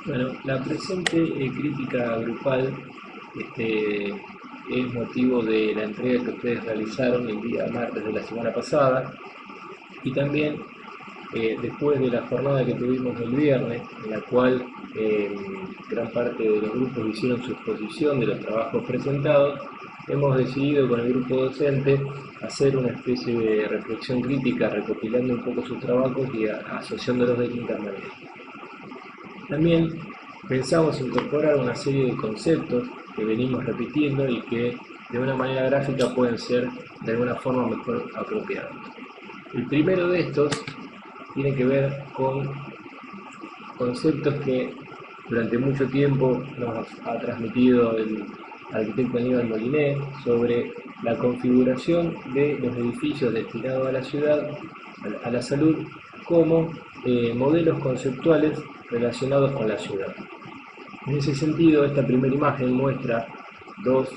Bueno, la presente crítica grupal es motivo de la entrega que ustedes realizaron el día martes de la semana pasada y también después de la jornada que tuvimos el viernes, en la cual gran parte de los grupos hicieron su exposición de los trabajos presentados, hemos decidido con el grupo docente hacer una especie de reflexión crítica recopilando un poco sus trabajos y asociándolos de distintas maneras. También pensamos incorporar una serie de conceptos que venimos repitiendo y que de una manera gráfica pueden ser de alguna forma mejor apropiados. El primero de estos tiene que ver con conceptos que durante mucho tiempo nos ha transmitido el arquitecto Aníbal Moliné sobre la configuración de los edificios destinados a la ciudad, a la salud, como modelos conceptuales relacionados con la ciudad. En ese sentido, esta primera imagen muestra dos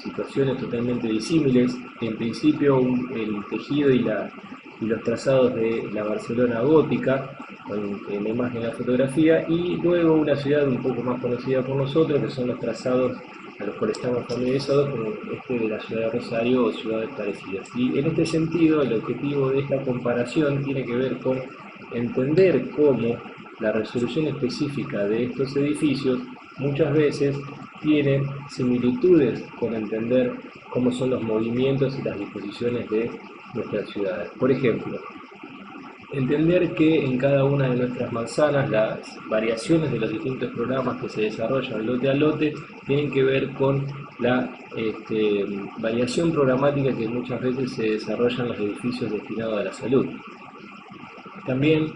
situaciones totalmente disímiles. En principio, el tejido y los trazados de la Barcelona gótica, en la imagen de la fotografía, y luego una ciudad un poco más conocida por nosotros, que son los trazados a los cuales estamos familiarizados, como este de la ciudad de Rosario o ciudades parecidas. Y en este sentido, el objetivo de esta comparación tiene que ver con entender cómo la resolución específica de estos edificios muchas veces tiene similitudes con entender cómo son los movimientos y las disposiciones de nuestras ciudades. Por ejemplo, entender que en cada una de nuestras manzanas las variaciones de los distintos programas que se desarrollan lote a lote tienen que ver con la variación programática que muchas veces se desarrolla en los edificios destinados a la salud. También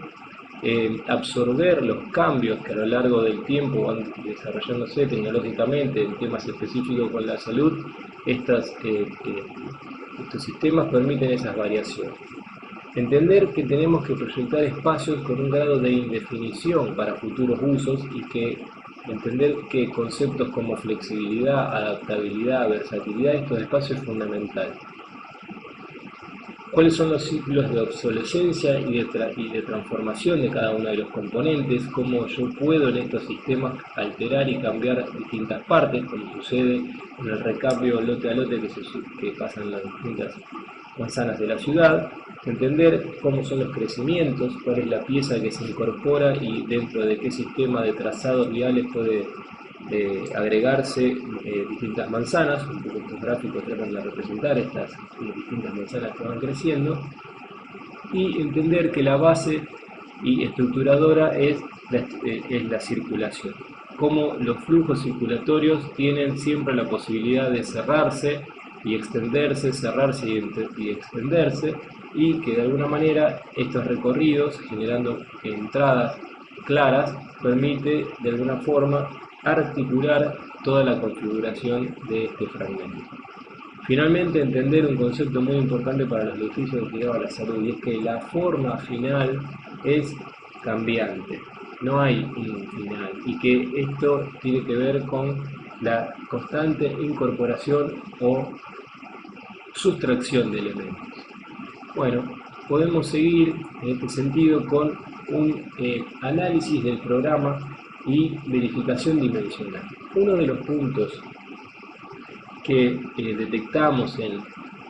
absorber los cambios que a lo largo del tiempo van desarrollándose tecnológicamente en temas específicos con la salud, estos sistemas permiten esas variaciones. Entender que tenemos que proyectar espacios con un grado de indefinición para futuros usos y que entender que conceptos como flexibilidad, adaptabilidad, versatilidad, estos espacios es fundamental. ¿Cuáles son los ciclos de obsolescencia y de transformación de cada uno de los componentes? ¿Cómo yo puedo en estos sistemas alterar y cambiar distintas partes, como sucede en el recambio lote a lote que pasa en las distintas manzanas de la ciudad? Entender cómo son los crecimientos, cuál es la pieza que se incorpora y dentro de qué sistema de trazados viales puede agregarse distintas manzanas. Un poco estos gráficos tratan de representar estas distintas manzanas que van creciendo, y entender que la base y estructuradora es la circulación, cómo los flujos circulatorios tienen siempre la posibilidad de cerrarse y extenderse, cerrarse y extenderse, y que de alguna manera estos recorridos, generando entradas claras, permite de alguna forma articular toda la configuración de este fragmento. Finalmente, entender un concepto muy importante para los edificios destinados a la salud, y es que la forma final es cambiante, no hay un final, y que esto tiene que ver con la constante incorporación o sustracción de elementos. Bueno, podemos seguir en este sentido con un análisis del programa y verificación dimensional. Uno de los puntos que detectamos en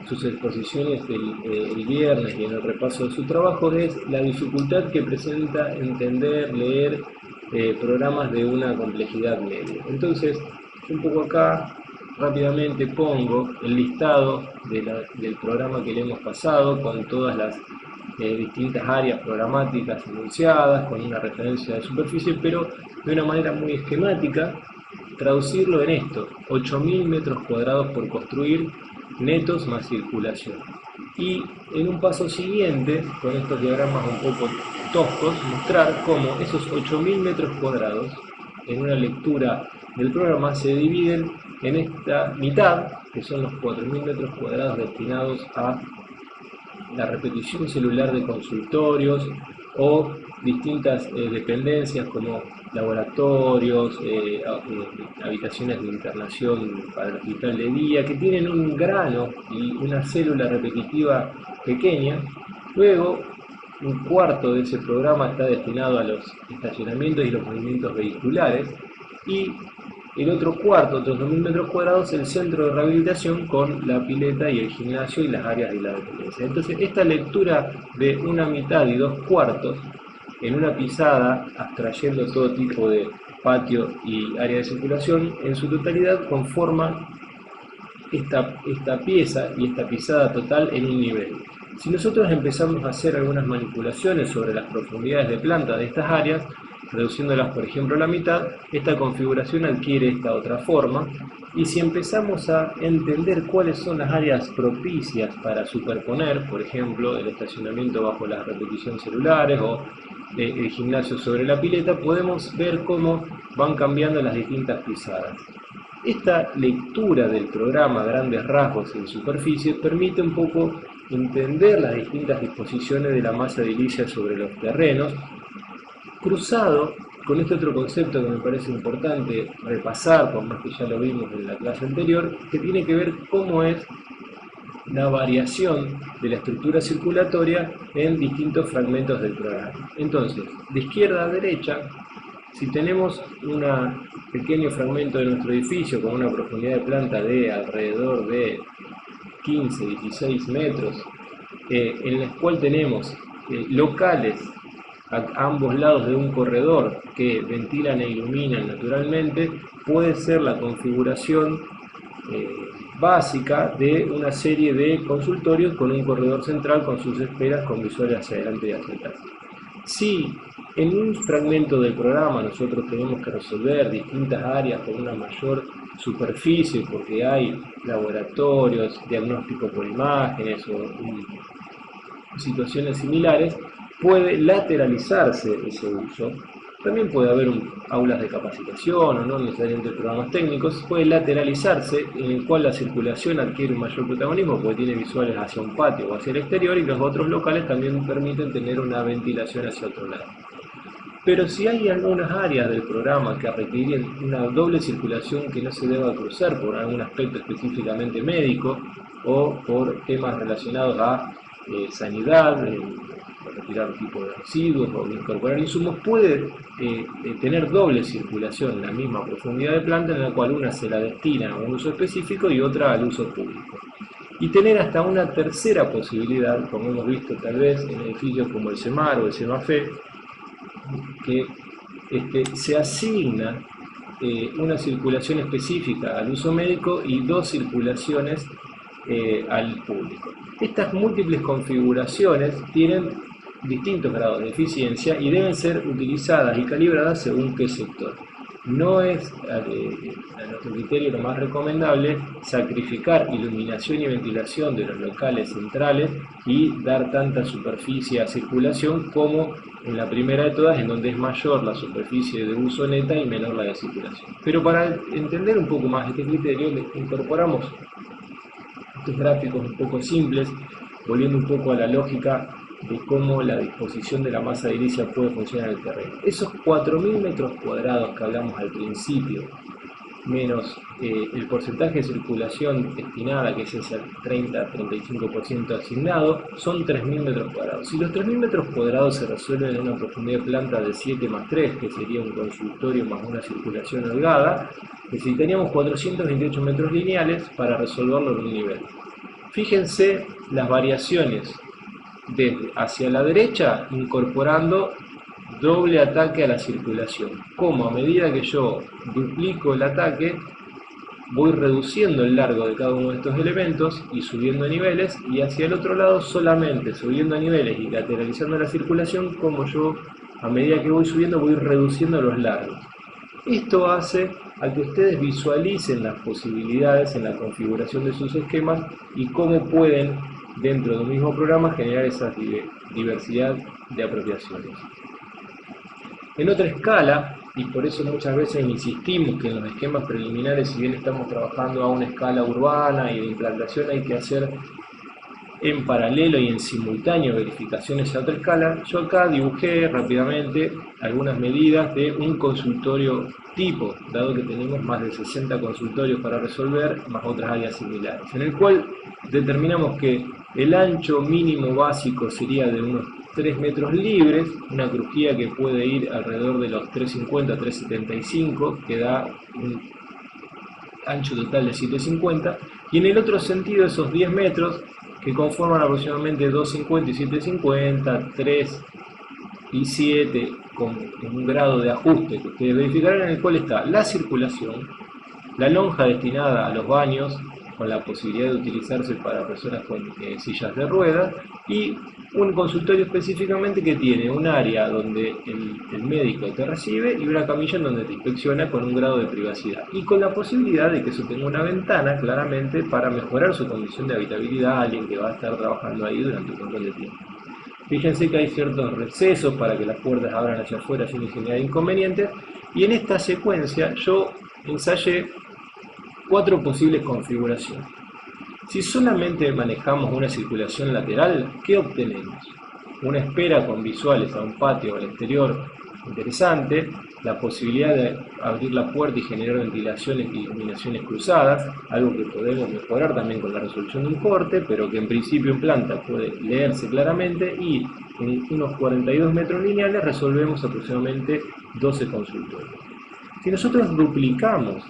sus exposiciones el viernes y en el repaso de su trabajo es la dificultad que presenta entender, leer programas de una complejidad media. Entonces, un poco acá rápidamente pongo el listado del programa que le hemos pasado con todas las distintas áreas programáticas enunciadas, con una referencia de superficie, pero de una manera muy esquemática, traducirlo en esto: 8.000 metros cuadrados por construir, netos más circulación. Y en un paso siguiente, con estos diagramas un poco toscos, mostrar cómo esos 8.000 metros cuadrados, en una lectura del programa, se dividen en esta mitad, que son los 4.000 metros cuadrados destinados a la repetición celular de consultorios o distintas dependencias como laboratorios, habitaciones de internación para el hospital de día, que tienen un grano y una célula repetitiva pequeña. Luego, un cuarto de ese programa está destinado a los estacionamientos y los movimientos vehiculares, y el otro cuarto, otros 2.000 metros cuadrados, el centro de rehabilitación con la pileta y el gimnasio y las áreas de la dependencia. Entonces, esta lectura de una mitad y 2 cuartos en una pisada, abstrayendo todo tipo de patio y área de circulación, en su totalidad conforma esta pieza y esta pisada total en un nivel. Si nosotros empezamos a hacer algunas manipulaciones sobre las profundidades de planta de estas áreas, reduciéndolas por ejemplo a la mitad, esta configuración adquiere esta otra forma, y si empezamos a entender cuáles son las áreas propicias para superponer, por ejemplo el estacionamiento bajo la repetición celulares o el gimnasio sobre la pileta, podemos ver cómo van cambiando las distintas pisadas. Esta lectura del programa a grandes rasgos en superficie permite un poco entender las distintas disposiciones de la masa edilicia sobre los terrenos, cruzado con este otro concepto que me parece importante repasar, por más que ya lo vimos en la clase anterior, que tiene que ver cómo es la variación de la estructura circulatoria en distintos fragmentos del programa. Entonces, de izquierda a derecha, si tenemos un pequeño fragmento de nuestro edificio con una profundidad de planta de alrededor de 15, 16 metros, en el cual tenemos locales a ambos lados de un corredor que ventilan e iluminan naturalmente, puede ser la configuración básica de una serie de consultorios con un corredor central con sus esperas con visuales hacia adelante y hacia atrás. Si en un fragmento del programa nosotros tenemos que resolver distintas áreas con una mayor superficie porque hay laboratorios, diagnóstico por imágenes o situaciones similares, puede lateralizarse ese uso. También puede haber aulas de capacitación o no necesariamente programas técnicos, puede lateralizarse en el cual la circulación adquiere un mayor protagonismo porque tiene visuales hacia un patio o hacia el exterior, y los otros locales también permiten tener una ventilación hacia otro lado. Pero si hay algunas áreas del programa que requieren una doble circulación que no se deba cruzar por algún aspecto específicamente médico o por temas relacionados a sanidad, retirar tipo de residuos o incorporar insumos, puede tener doble circulación en la misma profundidad de planta, en la cual una se la destina a un uso específico y otra al uso público. Y tener hasta una tercera posibilidad, como hemos visto tal vez en edificios como el CEMAR o el CEMAFE, que se asigna una circulación específica al uso médico y 2 circulaciones al público. Estas múltiples configuraciones tienen distintos grados de eficiencia y deben ser utilizadas y calibradas según qué sector. No es, a nuestro criterio, lo más recomendable sacrificar iluminación y ventilación de los locales centrales y dar tanta superficie a circulación como en la primera de todas, en donde es mayor la superficie de uso neta y menor la de circulación. Pero para entender un poco más este criterio, le incorporamos estos gráficos un poco simples, volviendo un poco a la lógica de cómo la disposición de la masa edilicia puede funcionar en el terreno. Esos 4.000 metros cuadrados que hablamos al principio, menos el porcentaje de circulación destinada, que es ese 30-35% asignado, son 3.000 metros cuadrados. Si los 3.000 metros cuadrados se resuelven en una profundidad de planta de 7 más 3, que sería un consultorio más una circulación holgada, necesitaríamos 428 metros lineales para resolverlo en un nivel. Fíjense las variaciones desde hacia la derecha, incorporando doble ataque a la circulación. Como a medida que yo duplico el ataque, voy reduciendo el largo de cada uno de estos elementos y subiendo niveles, y hacia el otro lado solamente subiendo niveles y lateralizando la circulación, como yo a medida que voy subiendo voy reduciendo los largos. Esto hace a que ustedes visualicen las posibilidades en la configuración de sus esquemas y cómo pueden, dentro de un mismo programa, generar esa diversidad de apropiaciones. En otra escala, y por eso muchas veces insistimos que en los esquemas preliminares, si bien estamos trabajando a una escala urbana y de implantación, hay que hacer en paralelo y en simultáneo verificaciones a otra escala, yo acá dibujé rápidamente algunas medidas de un consultorio tipo, dado que tenemos más de 60 consultorios para resolver, más otras áreas similares, en el cual determinamos que el ancho mínimo básico sería de unos 3 metros libres, una crujía que puede ir alrededor de los 350, 375, que da un ancho total de 750, y en el otro sentido esos 10 metros que conforman aproximadamente 250 y 750, 3 y 7, con un grado de ajuste que ustedes verificarán, en el cual está la circulación, la lonja destinada a los baños, con la posibilidad de utilizarse para personas con sillas de ruedas, y un consultorio específicamente que tiene un área donde el médico te recibe y una camilla en donde te inspecciona con un grado de privacidad, y con la posibilidad de que eso tenga una ventana claramente para mejorar su condición de habitabilidad a alguien que va a estar trabajando ahí durante un montón de tiempo. Fíjense que hay ciertos recesos para que las puertas abran hacia afuera sin generar inconvenientes, y en esta secuencia yo ensayé 4 posibles configuraciones. Si solamente manejamos una circulación lateral, ¿qué obtenemos? Una espera con visuales a un patio al exterior interesante, la posibilidad de abrir la puerta y generar ventilaciones y iluminaciones cruzadas, algo que podemos mejorar también con la resolución de un corte, pero que en principio en planta puede leerse claramente, y en unos 42 metros lineales resolvemos aproximadamente 12 consultorios. Si nosotros duplicamos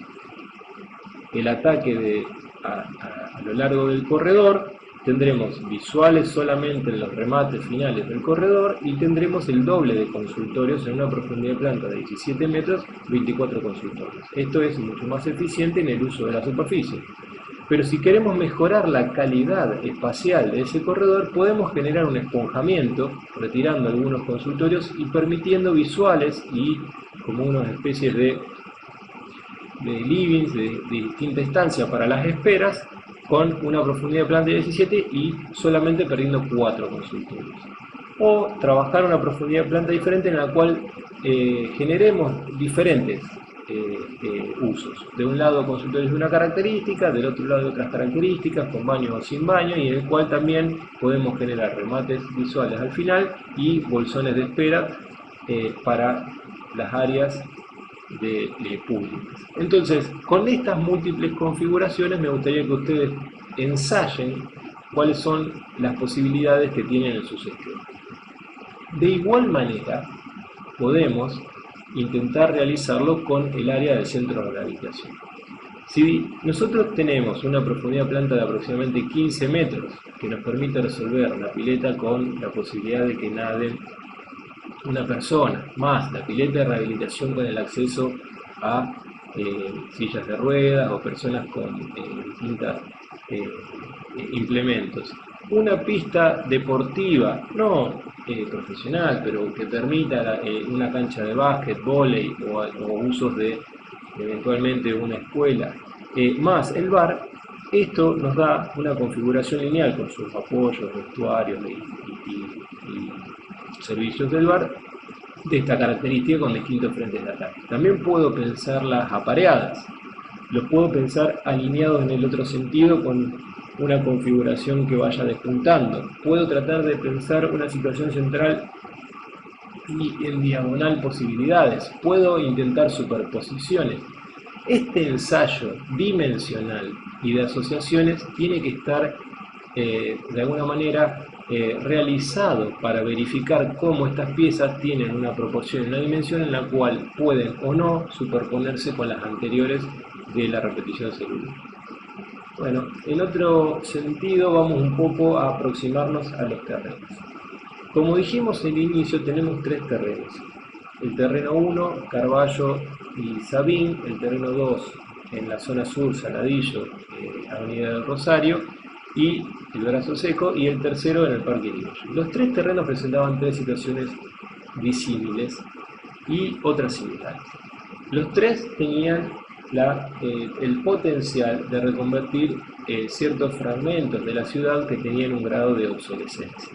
el ataque a lo largo del corredor, tendremos visuales solamente en los remates finales del corredor y tendremos el doble de consultorios en una profundidad de planta de 17 metros, 24 consultorios. Esto es mucho más eficiente en el uso de la superficie. Pero si queremos mejorar la calidad espacial de ese corredor, podemos generar un esponjamiento, retirando algunos consultorios y permitiendo visuales y como unas especies de livings de distinta estancia para las esperas, con una profundidad de planta de 17 y solamente perdiendo 4 consultorios. O trabajar una profundidad de planta diferente en la cual generemos diferentes usos. De un lado consultorios de una característica, del otro lado de otras características, con baño o sin baño, y en el cual también podemos generar remates visuales al final y bolsones de espera para las áreas de públicas. Entonces, con estas múltiples configuraciones me gustaría que ustedes ensayen cuáles son las posibilidades que tienen en su sistema. De igual manera, podemos intentar realizarlo con el área del centro de rehabilitación. Si nosotros tenemos una profundidad de planta de aproximadamente 15 metros, que nos permite resolver la pileta con la posibilidad de que naden una persona, más la pileta de rehabilitación con el acceso a sillas de ruedas o personas con distintos implementos. Una pista deportiva, no profesional, pero que permita una cancha de básquet, vóley o usos de eventualmente una escuela, más el bar. Esto nos da una configuración lineal con sus apoyos, vestuarios y servicios del bar de esta característica con distintos frentes de ataque. También puedo pensarlas apareadas, los puedo pensar alineados en el otro sentido con una configuración que vaya despuntando. Puedo tratar de pensar una situación central y en diagonal posibilidades. Puedo intentar superposiciones. Este ensayo dimensional y de asociaciones tiene que estar de alguna manera realizado para verificar cómo estas piezas tienen una proporción y una dimensión en la cual pueden o no superponerse con las anteriores de la repetición celular. Bueno, en otro sentido vamos un poco a aproximarnos a los terrenos. Como dijimos en el inicio, tenemos 3 terrenos. El terreno 1, Carballo y Sabín; el terreno 2, en la zona sur, Saladillo, Avenida del Rosario, y el Brazo Seco; y el tercero en el Parque Irigoyen. Los 3 terrenos presentaban 3 situaciones visibles y otras similares. Los 3 tenían el potencial de reconvertir ciertos fragmentos de la ciudad que tenían un grado de obsolescencia.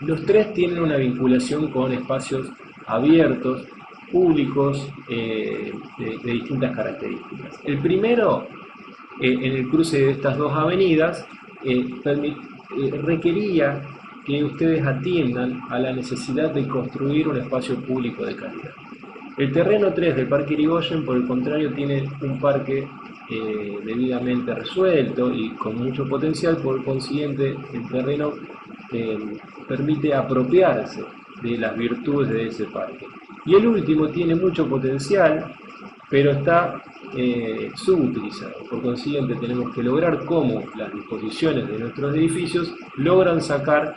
Los 3 tienen una vinculación con espacios abiertos, públicos, de distintas características. El primero, en el cruce de estas 2 avenidas, requería que ustedes atiendan a la necesidad de construir un espacio público de calidad. El terreno 3 del Parque Irigoyen, por el contrario, tiene un parque debidamente resuelto y con mucho potencial. Por consiguiente, el terreno permite apropiarse de las virtudes de ese parque. Y el último tiene mucho potencial, pero está subutilizado. Por consiguiente, tenemos que lograr cómo las disposiciones de nuestros edificios logran sacar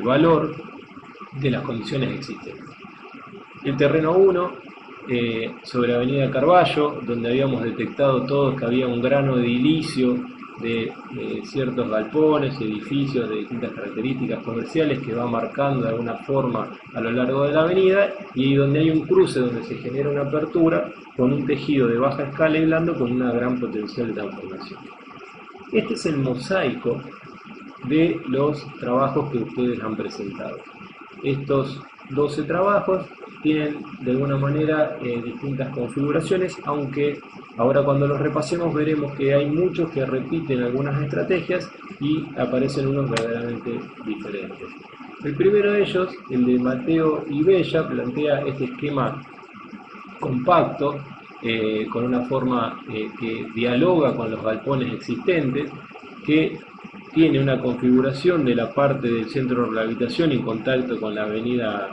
valor de las condiciones existentes. El terreno 1, sobre Avenida Carballo, donde habíamos detectado todos que había un grano de edilicio de ciertos galpones, edificios de distintas características comerciales que va marcando de alguna forma a lo largo de la avenida, y donde hay un cruce donde se genera una apertura con un tejido de baja escala y blando con una gran potencial de transformación. Este es el mosaico de los trabajos que ustedes han presentado. Estos 12 trabajos tienen de alguna manera distintas configuraciones, aunque ahora cuando los repasemos veremos que hay muchos que repiten algunas estrategias y aparecen unos verdaderamente diferentes. El primero de ellos, el de Mateo y Bella, plantea este esquema compacto con una forma que dialoga con los galpones existentes, que tiene una configuración de la parte del centro de rehabilitación en contacto con la avenida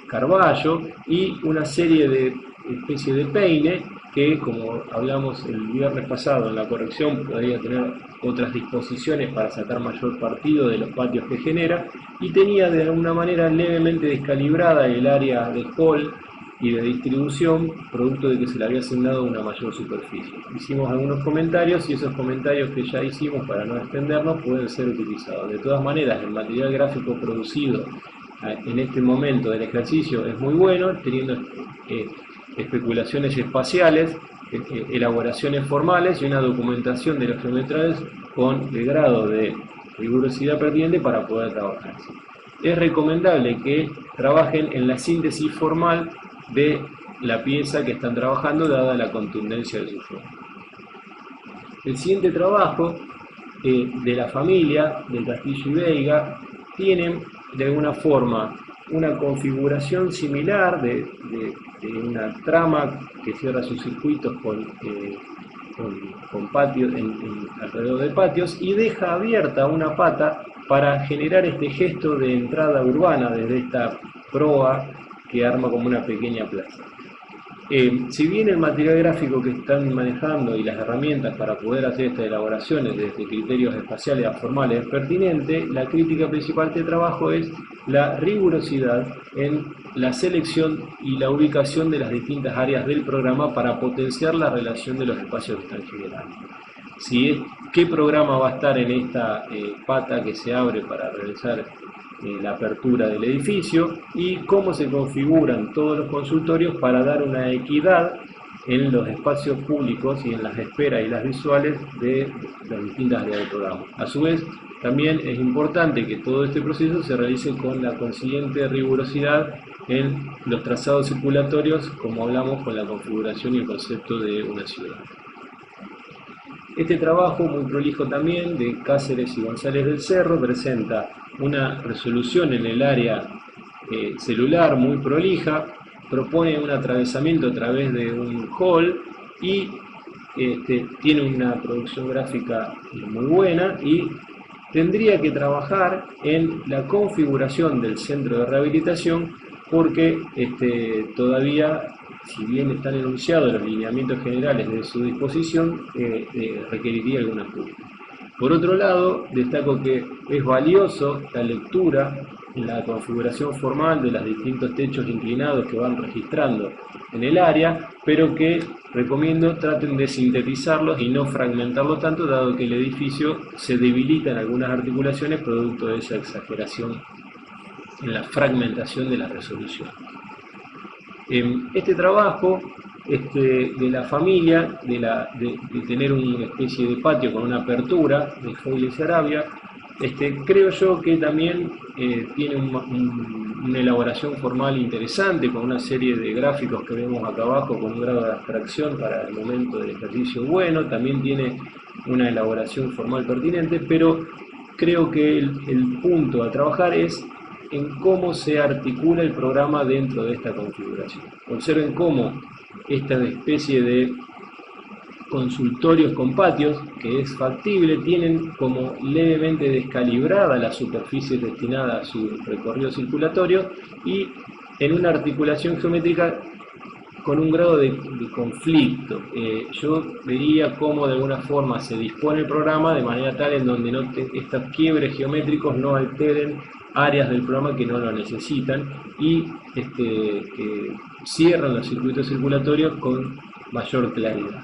Carballo y una serie de especie de peine que, como hablamos el viernes pasado en la corrección, podría tener otras disposiciones para sacar mayor partido de los patios que genera, y tenía de alguna manera levemente descalibrada el área de hall y de distribución, producto de que se le había asignado una mayor superficie. Hicimos algunos comentarios y esos comentarios que ya hicimos, para no extendernos, pueden ser utilizados. De todas maneras, el material gráfico producido en este momento del ejercicio es muy bueno, teniendo especulaciones espaciales, elaboraciones formales y una documentación de los geometrales con el grado de rigurosidad pertinente para poder trabajar. Es recomendable que trabajen en la síntesis formal de la pieza que están trabajando, dada la contundencia de su forma. El siguiente trabajo de la familia del Castillo y Veiga tienen de alguna forma una configuración similar de una trama que cierra sus circuitos con patios alrededor de patios, y deja abierta una pata para generar este gesto de entrada urbana desde esta proa que arma como una pequeña plaza. Si bien el material gráfico que están manejando y las herramientas para poder hacer estas elaboraciones desde criterios espaciales a formales es pertinente, la crítica principal de trabajo es la rigurosidad en la selección y la ubicación de las distintas áreas del programa para potenciar la relación de los espacios que están generando. ¿Qué programa va a estar en esta pata que se abre para realizar la apertura del edificio, y cómo se configuran todos los consultorios para dar una equidad en los espacios públicos y en las esperas y las visuales de las distintas áreas del programa? A su vez, también es importante que todo este proceso se realice con la consiguiente rigurosidad en los trazados circulatorios, como hablamos con la configuración y el concepto de una ciudad. Este trabajo, muy prolijo también, de Cáceres y González del Cerro, presenta una resolución en el área celular muy prolija, propone un atravesamiento a través de un hall y tiene una producción gráfica muy buena, y tendría que trabajar en la configuración del centro de rehabilitación, porque todavía, si bien están enunciados los lineamientos generales de su disposición, requeriría algún ajuste. Por otro lado, destaco que es valioso la lectura en la configuración formal de los distintos techos inclinados que van registrando en el área, pero que recomiendo traten de sintetizarlos y no fragmentarlos tanto, dado que el edificio se debilita en algunas articulaciones producto de esa exageración en la fragmentación de la resolución. Este trabajo de la familia, de tener una especie de patio con una apertura de Foiles y Arabia, creo yo que también tiene una elaboración formal interesante, con una serie de gráficos que vemos acá abajo, con un grado de abstracción para el momento del ejercicio bueno. También tiene una elaboración formal pertinente, pero creo que el punto a trabajar es en cómo se articula el programa dentro de esta configuración. Observen cómo esta especie de consultorios con patios, que es factible, tienen como levemente descalibrada la superficie destinada a su recorrido circulatorio y en una articulación geométrica con un grado de conflicto. Yo vería cómo de alguna forma se dispone el programa de manera tal en donde estos quiebres geométricos no alteren áreas del programa que no lo necesitan y cierran los circuitos circulatorios con mayor claridad.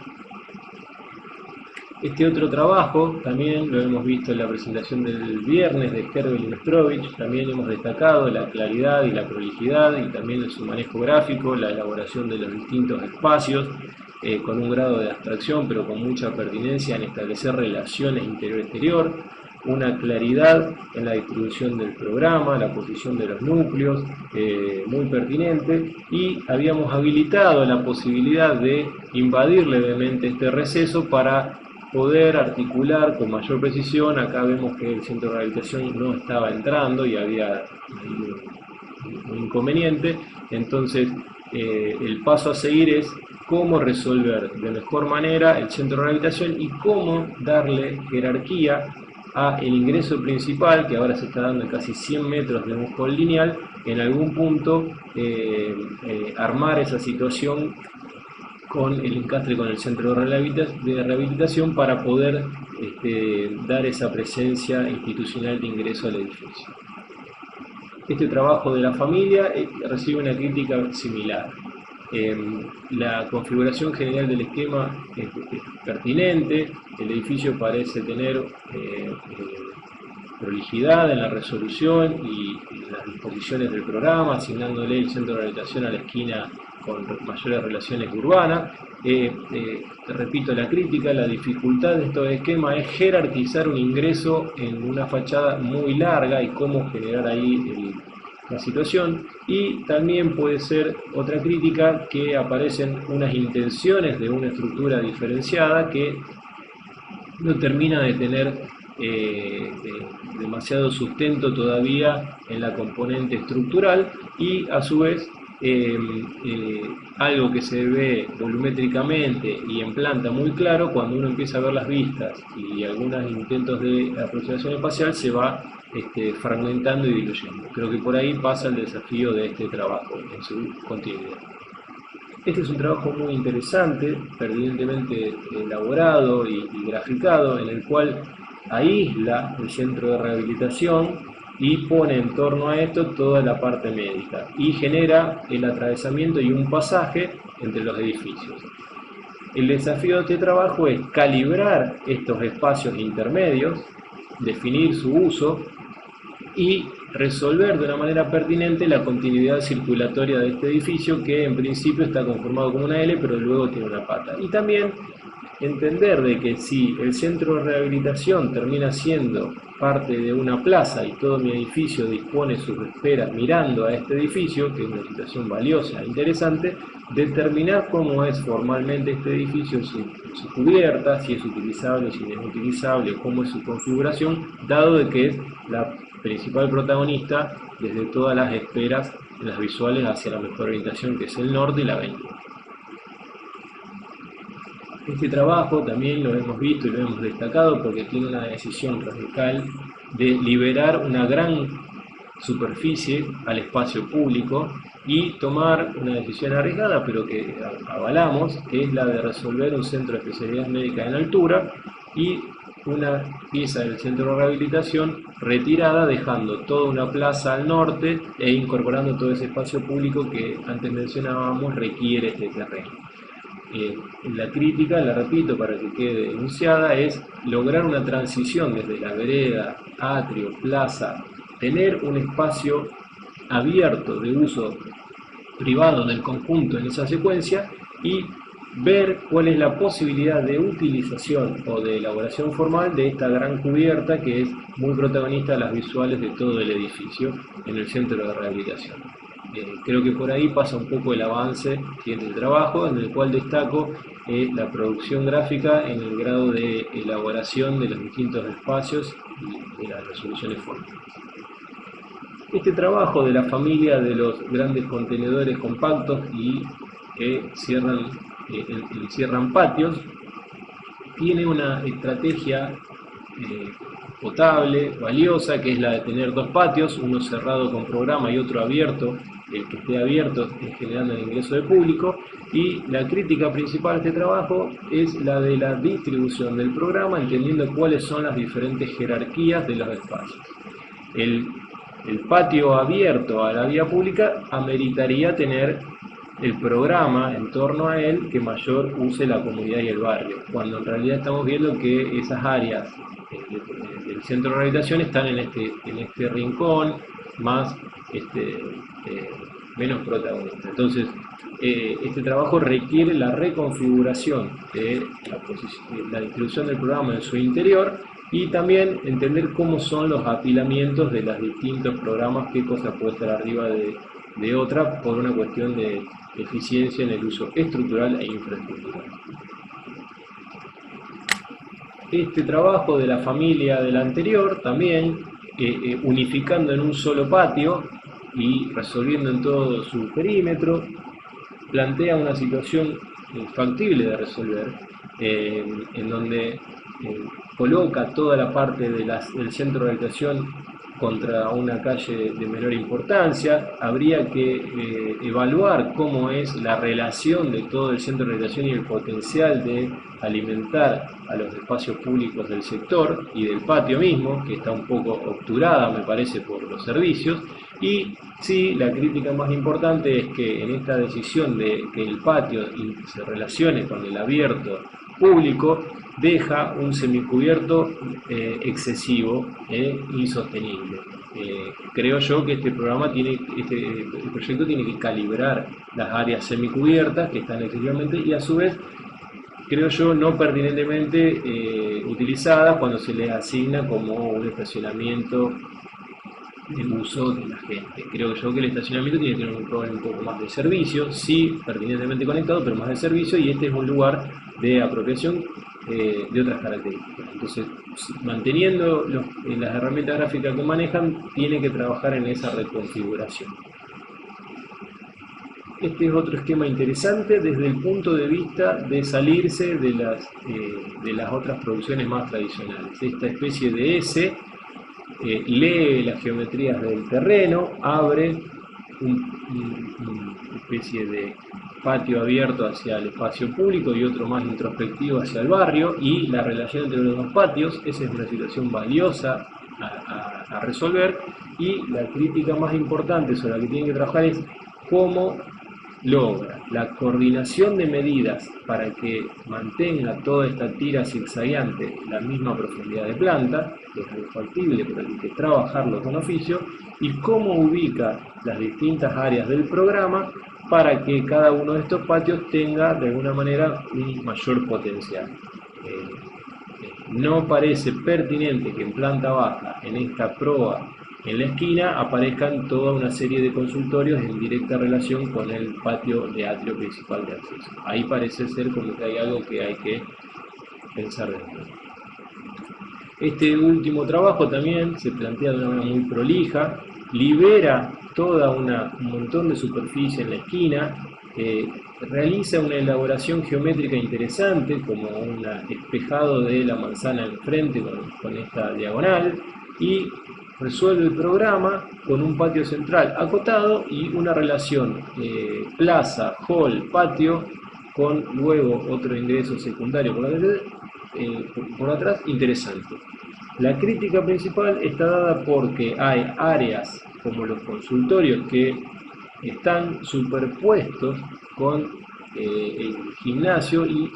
Este otro trabajo también lo hemos visto en la presentación del viernes de Herbel y Mestrovich. También hemos destacado la claridad y la prolijidad y también en su manejo gráfico, la elaboración de los distintos espacios con un grado de abstracción pero con mucha pertinencia en establecer relaciones interior-exterior, una claridad en la distribución del programa, la posición de los núcleos, muy pertinente, y habíamos habilitado la posibilidad de invadir levemente este receso para poder articular con mayor precisión. Acá vemos que el centro de rehabilitación no estaba entrando y había un inconveniente. Entonces el paso a seguir es cómo resolver de mejor manera el centro de rehabilitación y cómo darle jerarquía a el ingreso principal, que ahora se está dando en casi 100 metros de un hall lineal. En algún punto armar esa situación con el encastre con el centro de rehabilitación para poder dar esa presencia institucional de ingreso al edificio. Este trabajo de la familia recibe una crítica similar. La configuración general del esquema es pertinente, el edificio parece tener prolijidad en la resolución y en las disposiciones del programa, asignándole el centro de rehabilitación a la esquina con mayores relaciones urbanas. Repito la crítica, la dificultad de estos esquemas es jerarquizar un ingreso en una fachada muy larga y cómo generar ahí la situación. Y también puede ser otra crítica que aparecen unas intenciones de una estructura diferenciada que no termina de tener demasiado sustento todavía en la componente estructural y a su vez algo que se ve volumétricamente y en planta muy claro, cuando uno empieza a ver las vistas y algunos intentos de aproximación espacial, se va fragmentando y diluyendo. Creo que por ahí pasa el desafío de este trabajo en su continuidad. Este es un trabajo muy interesante, pertinentemente elaborado y graficado, en el cual aísla el centro de rehabilitación y pone en torno a esto toda la parte médica y genera el atravesamiento y un pasaje entre los edificios. El desafío de este trabajo es calibrar estos espacios intermedios, definir su uso y resolver de una manera pertinente la continuidad circulatoria de este edificio, que en principio está conformado como una L pero luego tiene una pata. Y también entender de que si el centro de rehabilitación termina siendo parte de una plaza y todo mi edificio dispone sus esperas mirando a este edificio, que es una situación valiosa e interesante, determinar cómo es formalmente este edificio, su cubierta, si es utilizable, si no es utilizable, cómo es su configuración, dado de que es la principal protagonista desde todas las esperas en las visuales hacia la mejor orientación, que es el norte y la avenida. Este trabajo también lo hemos visto y lo hemos destacado porque tiene una decisión radical de liberar una gran superficie al espacio público y tomar una decisión arriesgada, pero que avalamos, que es la de resolver un centro de especialidad médica en altura y una pieza del centro de rehabilitación retirada, dejando toda una plaza al norte e incorporando todo ese espacio público que antes mencionábamos requiere este terreno. La crítica, la repito para que quede enunciada, es lograr una transición desde la vereda, atrio, plaza, tener un espacio abierto de uso privado del conjunto en esa secuencia y ver cuál es la posibilidad de utilización o de elaboración formal de esta gran cubierta que es muy protagonista de las visuales de todo el edificio en el centro de rehabilitación. Creo que por ahí pasa un poco el avance del trabajo, en el cual destaco la producción gráfica en el grado de elaboración de los distintos espacios y de las resoluciones formales. Este trabajo de la familia de los grandes contenedores compactos y que encierran patios tiene una estrategia potable, valiosa, que es la de tener dos patios, uno cerrado con programa y otro abierto, el que esté abierto generando el ingreso de público, y la crítica principal de este trabajo es la de la distribución del programa, entendiendo cuáles son las diferentes jerarquías de los espacios. El patio abierto a la vía pública ameritaría tener el programa en torno a él que mayor use la comunidad y el barrio, cuando en realidad estamos viendo que esas áreas del centro de rehabilitación están en este rincón más menos protagonista. Entonces, este trabajo requiere la reconfiguración de la distribución del programa en su interior y también entender cómo son los apilamientos de los distintos programas, qué cosa puede estar arriba de otra por una cuestión de eficiencia en el uso estructural e infraestructural. Este trabajo de la familia del anterior también, unificando en un solo patio y resolviendo en todo su perímetro, plantea una situación factible de resolver, en donde coloca toda la parte del centro de rehabilitación contra una calle de menor importancia. Habría que evaluar cómo es la relación de todo el centro de rehabilitación y el potencial de alimentar a los espacios públicos del sector y del patio mismo, que está un poco obturada, me parece, por los servicios. Y sí, la crítica más importante es que en esta decisión de que el patio se relacione con el abierto público, deja un semicubierto excesivo e insostenible. Creo yo que este proyecto tiene que calibrar las áreas semicubiertas que están excesivamente y a su vez, creo yo, no pertinentemente utilizadas cuando se les asigna como un estacionamiento de uso de la gente. Creo yo que el estacionamiento tiene que tener un rol un poco más de servicio, sí, pertinentemente conectado, pero más de servicio, y este es un lugar de apropiación de otras características. Entonces, manteniendo las herramientas gráficas que manejan, tiene que trabajar en esa reconfiguración. Este es otro esquema interesante desde el punto de vista de salirse de las otras producciones más tradicionales. Esta especie de S lee las geometrías del terreno, abre una especie de patio abierto hacia el espacio público y otro más introspectivo hacia el barrio, y la relación entre los dos patios, esa es una situación valiosa a resolver, y la crítica más importante sobre la que tienen que trabajar es cómo logra la coordinación de medidas para que mantenga toda esta tira zigzagueante la misma profundidad de planta, que es algo factible, pero hay que trabajarlo con oficio, y cómo ubica las distintas áreas del programa para que cada uno de estos patios tenga de alguna manera un mayor potencial. No parece pertinente que en planta baja, en esta proa en la esquina, aparezcan toda una serie de consultorios en directa relación con el patio de atrio principal de acceso. Ahí parece ser como que hay algo que hay que pensar dentro. Este último trabajo también se plantea de una manera muy prolija, libera toda un montón de superficie en la esquina, realiza una elaboración geométrica interesante, como un espejado de la manzana enfrente con esta diagonal, y resuelve el programa con un patio central acotado y una relación plaza, hall, patio, con luego otro ingreso secundario por atrás, interesante. La crítica principal está dada porque hay áreas como los consultorios que están superpuestos con el gimnasio y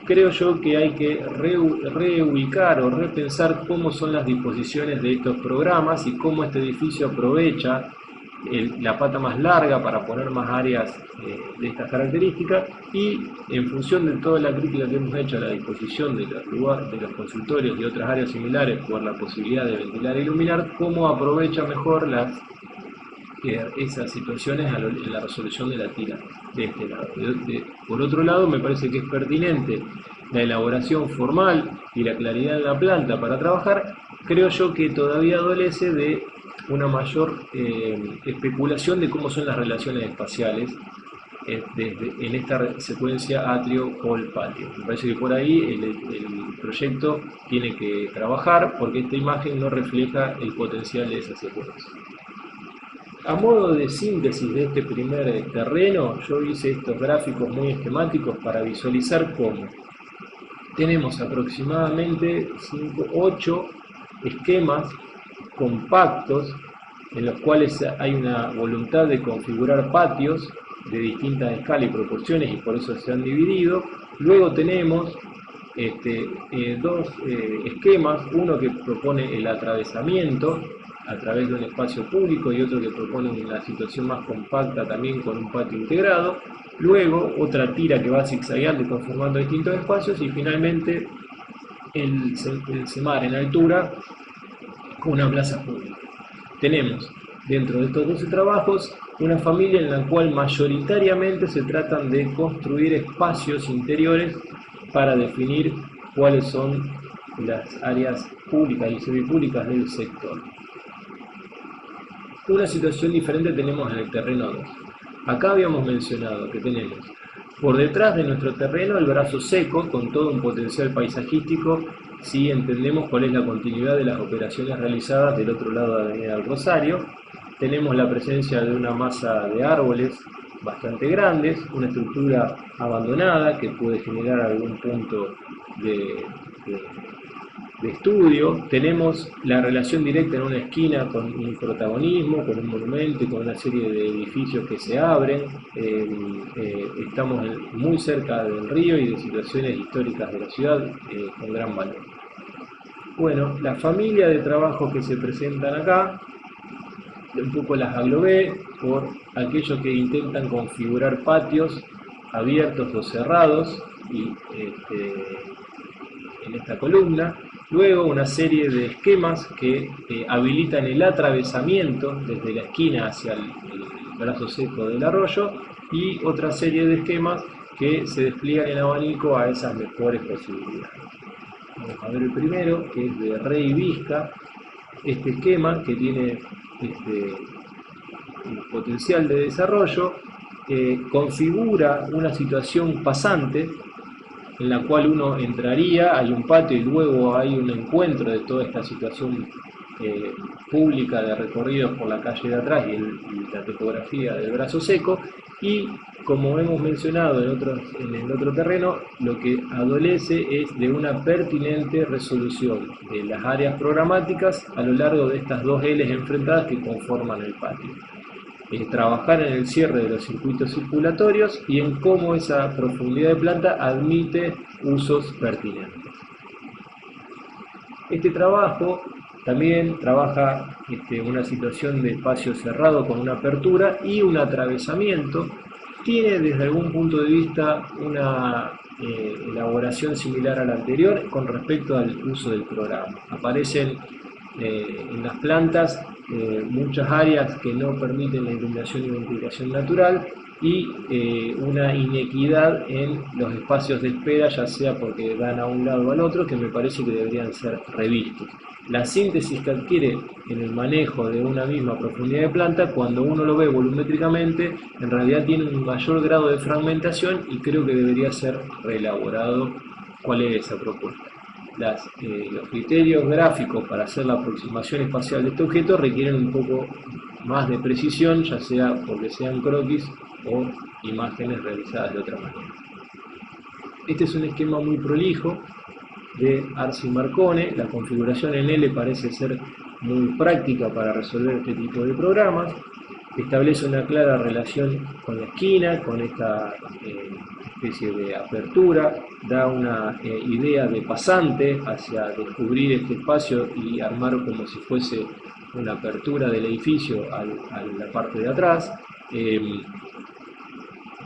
creo yo que hay que reubicar o repensar cómo son las disposiciones de estos programas y cómo este edificio aprovecha la pata más larga para poner más áreas de estas características, y en función de toda la crítica que hemos hecho a la disposición de los lugares, de los consultorios y otras áreas similares por la posibilidad de ventilar e iluminar, cómo aprovecha mejor esas situaciones en la resolución de la tira de este lado. Por otro lado, me parece que es pertinente la elaboración formal y la claridad de la planta para trabajar. Creo yo que todavía adolece de una mayor especulación de cómo son las relaciones espaciales en esta secuencia atrio-hall-patio. Me parece que por ahí el proyecto tiene que trabajar, porque esta imagen no refleja el potencial de esa secuencia. A modo de síntesis de este primer terreno, yo hice estos gráficos muy esquemáticos para visualizar cómo tenemos aproximadamente 8 esquemas compactos en los cuales hay una voluntad de configurar patios de distintas escalas y proporciones, y por eso se han dividido. Luego tenemos dos esquemas, uno que propone el atravesamiento a través de un espacio público y otro que propone una situación más compacta también con un patio integrado. Luego otra tira que va zigzagueando y conformando distintos espacios, y finalmente el CEMAR en altura con una plaza pública. Tenemos dentro de estos 12 trabajos una familia en la cual mayoritariamente se tratan de construir espacios interiores para definir cuáles son las áreas públicas y semipúblicas del sector. Una situación diferente tenemos en el terreno 2. Acá habíamos mencionado que tenemos por detrás de nuestro terreno el brazo seco con todo un potencial paisajístico, si entendemos cuál es la continuidad de las operaciones realizadas del otro lado de Avenida del Rosario. Tenemos la presencia de una masa de árboles bastante grandes, una estructura abandonada que puede generar algún punto de estudio. Tenemos la relación directa en una esquina con un protagonismo, con un monumento y con una serie de edificios que se abren. Estamos muy cerca del río y de situaciones históricas de la ciudad con gran valor. Bueno, la familia de trabajos que se presentan acá, un poco las aglobé por aquellos que intentan configurar patios abiertos o cerrados y en esta columna. Luego una serie de esquemas que habilitan el atravesamiento desde la esquina hacia el brazo seco del arroyo, y otra serie de esquemas que se despliegan en abanico a esas mejores posibilidades. Vamos a ver el primero, que es de Rey Vizca. Este esquema, que tiene potencial de desarrollo, configura una situación pasante en la cual uno entraría, hay un patio y luego hay un encuentro de toda esta situación pública de recorridos por la calle de atrás y la topografía del brazo seco. Y como hemos mencionado en el otro terreno, lo que adolece es de una pertinente resolución de las áreas programáticas a lo largo de estas dos L's enfrentadas que conforman el patio. Trabajar en el cierre de los circuitos circulatorios y en cómo esa profundidad de planta admite usos pertinentes. Este trabajo también trabaja una situación de espacio cerrado con una apertura y un atravesamiento. Tiene desde algún punto de vista una elaboración similar a la anterior con respecto al uso del programa. Aparecen en las plantas muchas áreas que no permiten la iluminación y ventilación natural, y una inequidad en los espacios de espera, ya sea porque dan a un lado o al otro, que me parece que deberían ser revistos. La síntesis que adquiere en el manejo de una misma profundidad de planta, cuando uno lo ve volumétricamente, en realidad tiene un mayor grado de fragmentación, y creo que debería ser reelaborado cuál es esa propuesta. Los criterios gráficos para hacer la aproximación espacial de este objeto requieren un poco más de precisión, ya sea porque sean croquis o imágenes realizadas de otra manera. Este es un esquema muy prolijo de Arce y Marcone. La configuración en L parece ser muy práctica para resolver este tipo de programas. Establece una clara relación con la esquina, con esta especie de apertura, da una idea de pasante hacia descubrir este espacio y armar como si fuese una apertura del edificio a la parte de atrás.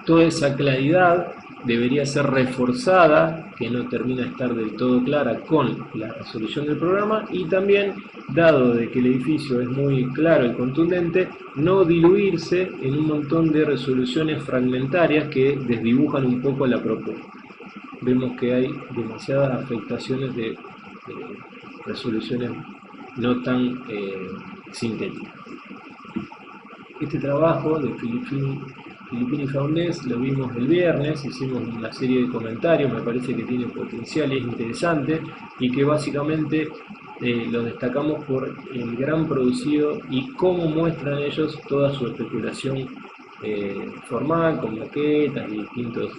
Toda esa claridad debería ser reforzada, que no termina de estar del todo clara con la resolución del programa, y también, dado de que el edificio es muy claro y contundente, no diluirse en un montón de resoluciones fragmentarias que desdibujan un poco la propuesta. Vemos que hay demasiadas afectaciones de resoluciones no tan sintéticas. Este trabajo de Filippini Faunés lo vimos el viernes, hicimos una serie de comentarios, me parece que tiene potencial y es interesante, y que básicamente lo destacamos por el gran producido y cómo muestran ellos toda su especulación formal, con maquetas y distintos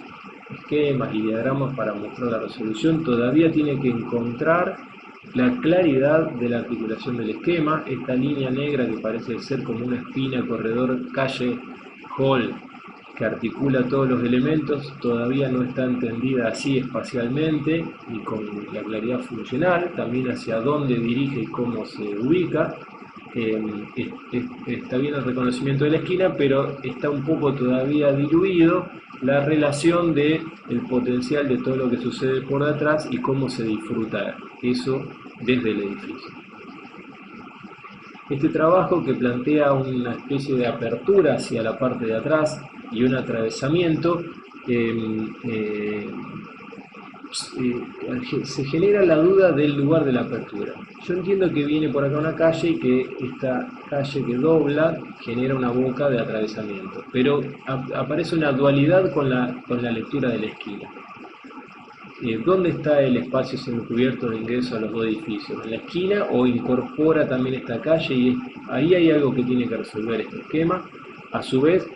esquemas y diagramas para mostrar la resolución. Todavía tiene que encontrar la claridad de la articulación del esquema. Esta línea negra que parece ser como una espina, corredor, calle, hall, que articula todos los elementos, todavía no está entendida así espacialmente y con la claridad funcional, también hacia dónde dirige y cómo se ubica. Está bien el reconocimiento de la esquina, pero está un poco todavía diluido la relación del potencial de todo lo que sucede por detrás y cómo se disfruta eso desde el edificio. Este trabajo, que plantea una especie de apertura hacia la parte de atrás y un atravesamiento, se genera la duda del lugar de la apertura. Yo entiendo que viene por acá una calle y que esta calle que dobla genera una boca de atravesamiento, pero aparece una dualidad con la lectura de la esquina. ¿Dónde está el espacio semicubierto de ingreso a los dos edificios? ¿En la esquina o incorpora también esta calle? Y ahí hay algo que tiene que resolver este esquema. A su vez,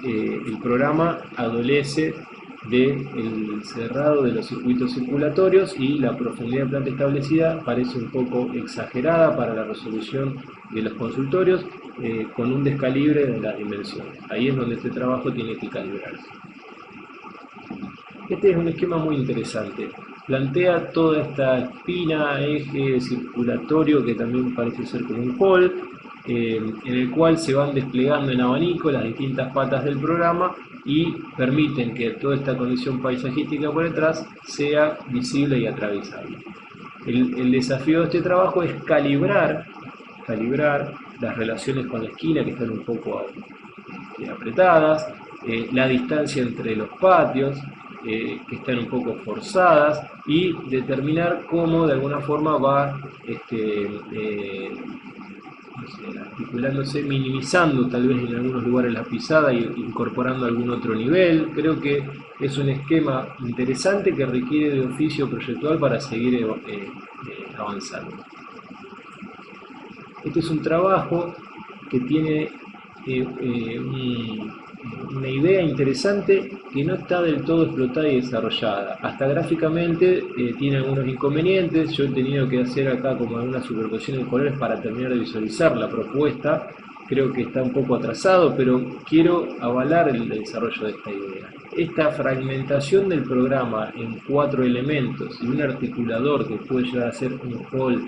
el programa adolece del cerrado de los circuitos circulatorios y la profundidad de planta establecida parece un poco exagerada para la resolución de los consultorios, con un descalibre de las dimensiones. Ahí es donde este trabajo tiene que calibrarse. Este es un esquema muy interesante. Plantea toda esta espina, eje circulatorio que también parece ser como un hall, en el cual se van desplegando en abanico las distintas patas del programa y permiten que toda esta condición paisajística por detrás sea visible y atravesable. El desafío de este trabajo es calibrar las relaciones con la esquina, que están un poco apretadas, la distancia entre los patios, que están un poco forzadas, y determinar cómo de alguna forma va articulándose, minimizando tal vez en algunos lugares la pisada e incorporando algún otro nivel. Creo que es un esquema interesante que requiere de oficio proyectual para seguir avanzando. Este es un trabajo que tiene una idea interesante que no está del todo explotada y desarrollada. Hasta gráficamente tiene algunos inconvenientes. Yo he tenido que hacer acá como alguna superposición de colores para terminar de visualizar la propuesta. Creo que está un poco atrasado, pero quiero avalar el desarrollo de esta idea. Esta fragmentación del programa en 4 elementos y un articulador que puede llegar a ser un hall,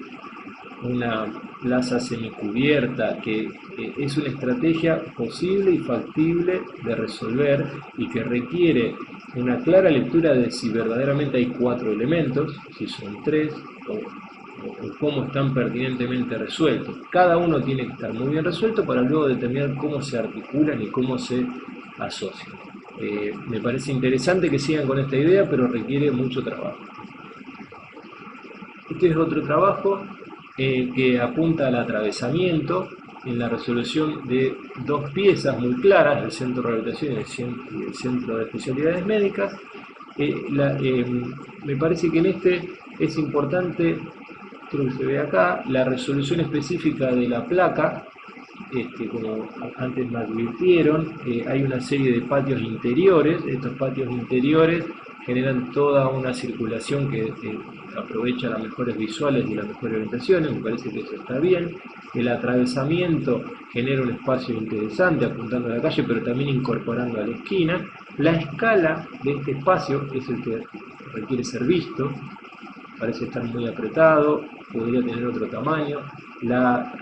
una plaza semicubierta, que es una estrategia posible y factible de resolver y que requiere una clara lectura de si verdaderamente hay 4 elementos, si son 3 o cómo están pertinentemente resueltos. Cada uno tiene que estar muy bien resuelto para luego determinar cómo se articulan y cómo se asocian. Me parece interesante que sigan con esta idea, pero requiere mucho trabajo. Este es otro trabajo que apunta al atravesamiento en la resolución de 2 piezas muy claras, el centro de rehabilitación y el centro de especialidades médicas. Me parece que en este es importante, creo que se ve acá, la resolución específica de la placa. Como antes me advirtieron, hay una serie de patios interiores. Estos patios interiores generan toda una circulación que aprovecha las mejores visuales y las mejores orientaciones. Me parece que eso está bien. El atravesamiento genera un espacio interesante apuntando a la calle, pero también incorporando a la esquina. La escala de este espacio es el que requiere ser visto. parece estar muy apretado, podría tener otro tamaño. La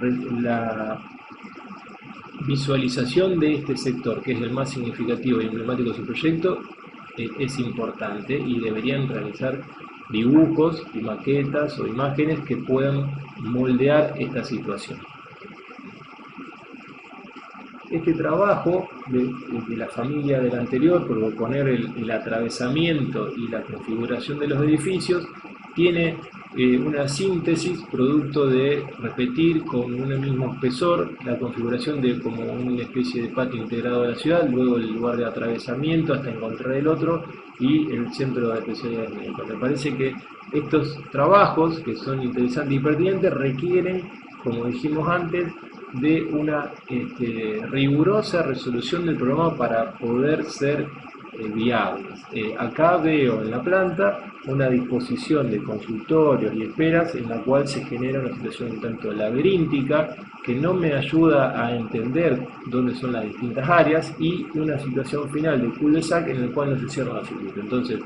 visualización de este sector, que es el más significativo y emblemático de su proyecto, es importante y deberían realizar dibujos y maquetas o imágenes que puedan moldear esta situación. Este trabajo de la familia del anterior, por proponer el atravesamiento y la configuración de los edificios, tiene una síntesis producto de repetir con un mismo espesor la configuración de como una especie de patio integrado de la ciudad, luego el lugar de atravesamiento hasta encontrar el otro y el centro de especialidades médicas. Me parece que estos trabajos, que son interesantes y pertinentes, requieren, como dijimos antes, de una rigurosa resolución del programa para poder ser viables. Acá veo en la planta una disposición de consultorios y esperas en la cual se genera una situación un tanto laberíntica que no me ayuda a entender dónde son las distintas áreas y una situación final de cul-de-sac en el cual no se cierra la circuito. Entonces,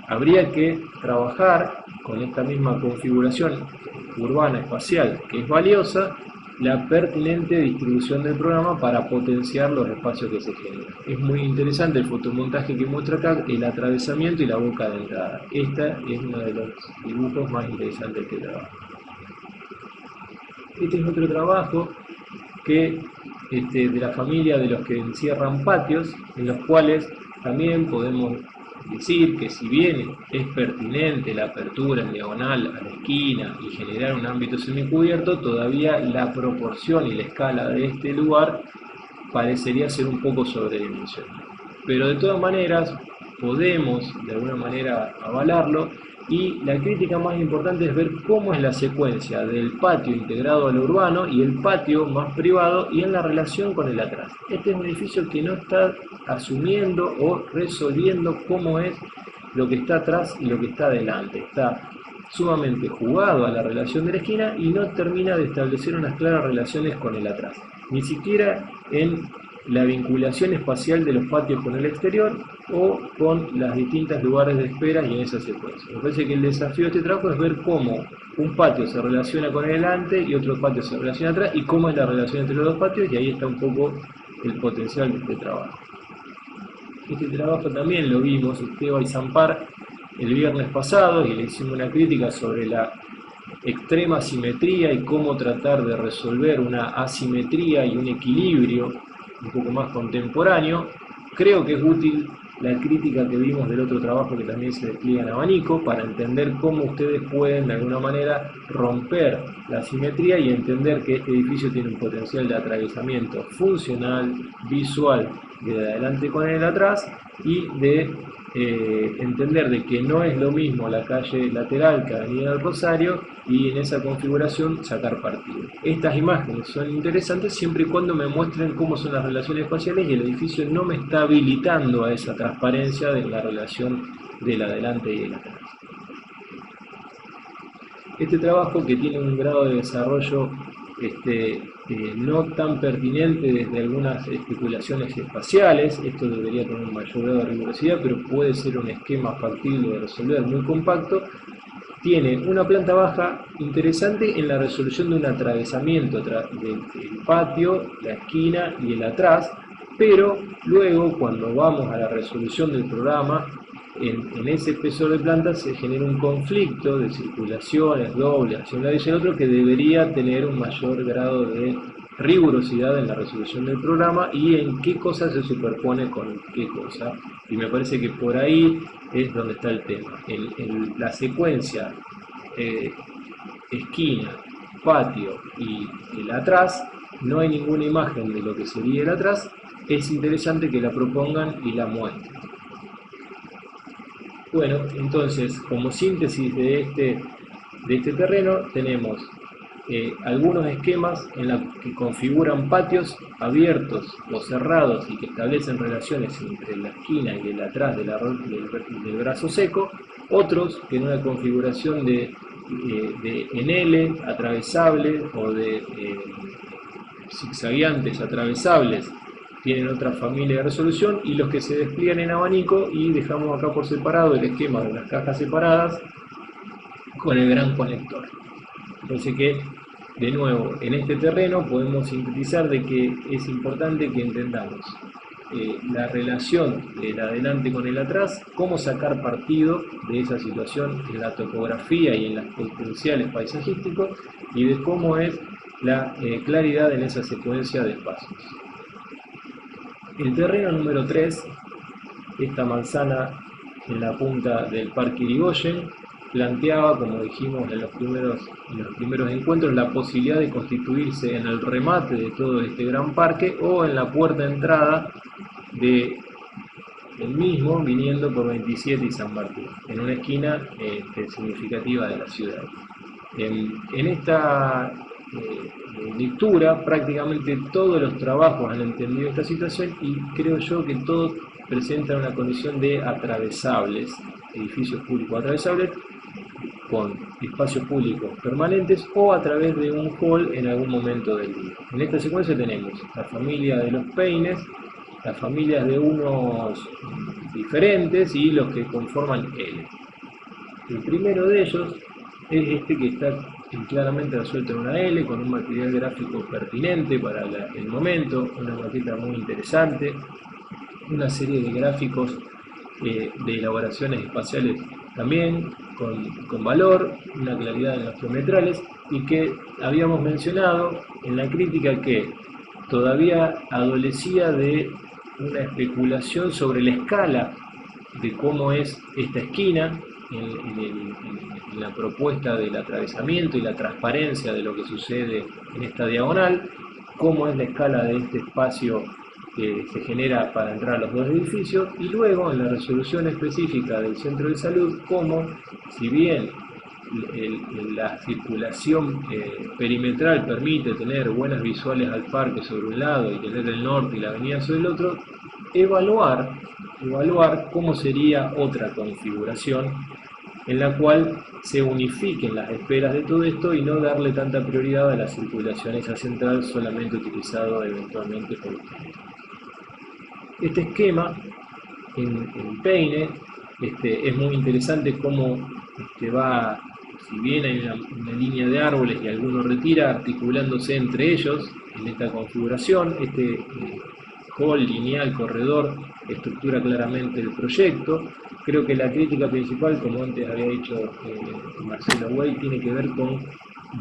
habría que trabajar con esta misma configuración urbana espacial que es valiosa, la pertinente distribución del programa para potenciar los espacios que se generan. Es muy interesante el fotomontaje que muestra acá, el atravesamiento y la boca de entrada. Esta es uno de los dibujos más interesantes de este trabajo. Este es otro trabajo que de la familia de los que encierran patios, en los cuales también podemos decir que si bien es pertinente la apertura en diagonal a la esquina y generar un ámbito semicubierto, todavía la proporción y la escala de este lugar parecería ser un poco sobredimensionada. Pero de todas maneras podemos de alguna manera avalarlo, y la crítica más importante es ver cómo es la secuencia del patio integrado al urbano y el patio más privado y en la relación con el atrás. Este es un edificio que no está asumiendo o resolviendo cómo es lo que está atrás y lo que está adelante. Está sumamente jugado a la relación de la esquina y no termina de establecer unas claras relaciones con el atrás, ni siquiera en la vinculación espacial de los patios con el exterior o con los distintos lugares de espera y en esa secuencia. Me parece que el desafío de este trabajo es ver cómo un patio se relaciona con el delante y otro patio se relaciona atrás y cómo es la relación entre los dos patios, y ahí está un poco el potencial de este trabajo. Este trabajo también lo vimos Esteban y Zampar el viernes pasado y le hicimos una crítica sobre la extrema simetría y cómo tratar de resolver una asimetría y un equilibrio un poco más contemporáneo. Creo que es útil la crítica que vimos del otro trabajo que también se despliega en abanico para entender cómo ustedes pueden de alguna manera romper la asimetría y entender que este edificio tiene un potencial de atravesamiento funcional, visual, de adelante con el atrás, y de entender de que no es lo mismo la calle lateral que Avenida del Rosario, y en esa configuración sacar partido. Estas imágenes son interesantes siempre y cuando me muestren cómo son las relaciones espaciales y el edificio no me está habilitando a esa transparencia de la relación del adelante y el atrás. Este trabajo, que tiene un grado de desarrollo no tan pertinente desde algunas especulaciones espaciales, esto debería tener un mayor grado de rigurosidad, pero puede ser un esquema factible de resolver, muy compacto. Tiene una planta baja interesante en la resolución de un atravesamiento del patio, la esquina y el atrás, pero luego cuando vamos a la resolución del programa, en ese espesor de planta se genera un conflicto de circulaciones dobles hacia un lado y hacia el otro que debería tener un mayor grado de rigurosidad en la resolución del programa y en qué cosa se superpone con qué cosa, y me parece que por ahí es donde está el tema. En la secuencia esquina, patio y el atrás no hay ninguna imagen de lo que sería el atrás. Es interesante que la propongan y la muestren. Bueno, entonces, como síntesis de este terreno, tenemos algunos esquemas en los que configuran patios abiertos o cerrados y que establecen relaciones entre la esquina y el atrás del brazo seco, otros que en una configuración de en L atravesable o de zigzagueantes atravesables tienen otra familia de resolución, y los que se despliegan en abanico, y dejamos acá por separado el esquema de las cajas separadas con el gran conector. Entonces que, de nuevo, en este terreno podemos sintetizar de que es importante que entendamos la relación del adelante con el atrás, cómo sacar partido de esa situación en la topografía y en los potenciales paisajísticos, y de cómo es la claridad en esa secuencia de espacios. El terreno número 3, esta manzana en la punta del Parque Irigoyen, planteaba, como dijimos en los primeros encuentros, la posibilidad de constituirse en el remate de todo este gran parque o en la puerta de entrada del mismo, viniendo por 27 y San Martín, en una esquina significativa de la ciudad. En esta lectura, prácticamente todos los trabajos han entendido esta situación, y creo yo que todos presentan una condición de atravesables, edificios públicos atravesables, con espacios públicos permanentes o a través de un hall en algún momento del día. En esta secuencia tenemos la familia de los Peines, las familias de unos diferentes y los que conforman L. El primero de ellos es este que está claramente resuelto en una L, con un material gráfico pertinente para el momento, una maqueta muy interesante, una serie de gráficos de elaboraciones espaciales también con valor, una claridad en los geometrales, y que habíamos mencionado en la crítica que todavía adolecía de una especulación sobre la escala de cómo es esta esquina en la propuesta del atravesamiento y la transparencia de lo que sucede en esta diagonal, cómo es la escala de este espacio que se genera para entrar a los dos edificios, y luego en la resolución específica del centro de salud, cómo, si bien la circulación perimetral permite tener buenas visuales al parque sobre un lado y tener el norte y la avenida sobre el otro, evaluar cómo sería otra configuración en la cual se unifiquen las esferas de todo esto y no darle tanta prioridad a la circulación esa central solamente utilizado eventualmente por ustedes. Este esquema en Peine es muy interesante cómo va, si bien hay una línea de árboles y alguno retira, articulándose entre ellos en esta configuración. Hall lineal, corredor, estructura claramente el proyecto. Creo que la crítica principal, como antes había dicho Marcelo Güell, tiene que ver con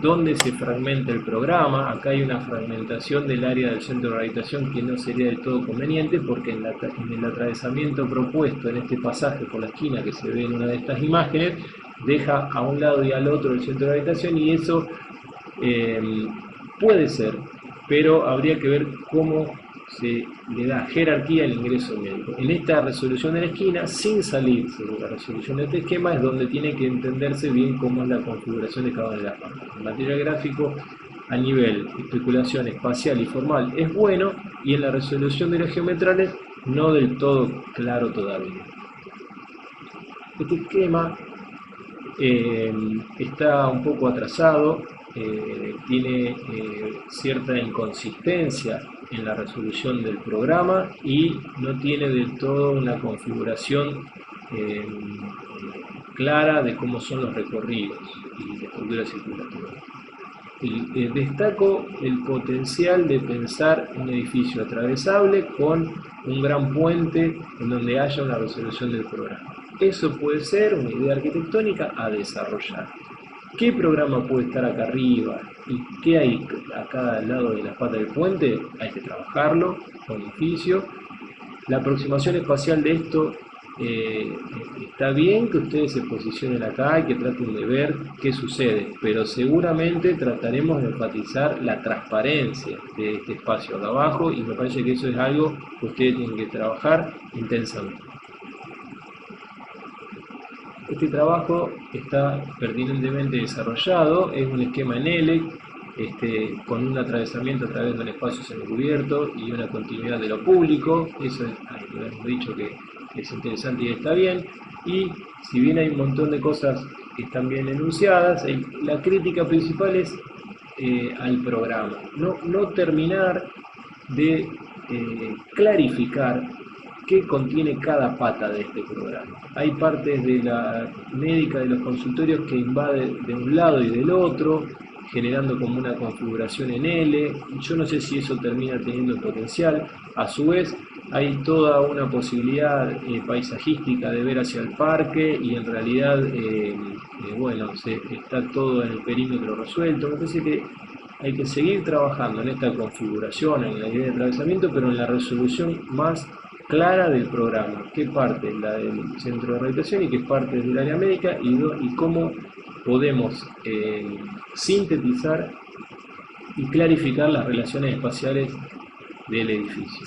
dónde se fragmenta el programa. Acá hay una fragmentación del área del centro de rehabilitación que no sería del todo conveniente, porque en el atravesamiento propuesto en este pasaje por la esquina que se ve en una de estas imágenes, deja a un lado y al otro el centro de rehabilitación, y eso puede ser, pero habría que ver cómo se le da jerarquía al ingreso médico. En esta resolución de la esquina, sin salirse de la resolución de este esquema, es donde tiene que entenderse bien cómo es la configuración de cada una de las partes. El material gráfico a nivel especulación espacial y formal es bueno, y en la resolución de los geometrales no del todo claro todavía. Este esquema está un poco atrasado, tiene cierta inconsistencia en la resolución del programa y no tiene del todo una configuración clara de cómo son los recorridos y la estructura circulativa. Destaco el potencial de pensar un edificio atravesable con un gran puente en donde haya una resolución del programa. Eso puede ser una idea arquitectónica a desarrollar. ¿Qué programa puede estar acá arriba y qué hay a cada lado de la pata del puente? Hay que trabajarlo con edificio. La aproximación espacial de esto, está bien que ustedes se posicionen acá y que traten de ver qué sucede, pero seguramente trataremos de enfatizar la transparencia de este espacio acá abajo, y me parece que eso es algo que ustedes tienen que trabajar intensamente. Este trabajo está pertinentemente desarrollado, es un esquema en L, con un atravesamiento a través de un espacio semicubierto y una continuidad de lo público. Eso lo hemos dicho que es interesante y está bien. Y si bien hay un montón de cosas que están bien enunciadas, la crítica principal es al programa. No terminar de clarificar qué contiene cada pata de este programa. Hay partes de la médica de los consultorios que invade de un lado y del otro, generando como una configuración en L. Yo no sé si eso termina teniendo potencial. A su vez, hay toda una posibilidad paisajística de ver hacia el parque y en realidad, bueno, está todo en el perímetro resuelto. Me parece que hay que seguir trabajando en esta configuración, en la idea de atravesamiento, pero en la resolución más clara del programa. ¿Qué parte es la del centro de rehabilitación y qué parte es del área médica? Y cómo podemos sintetizar y clarificar las relaciones espaciales del edificio.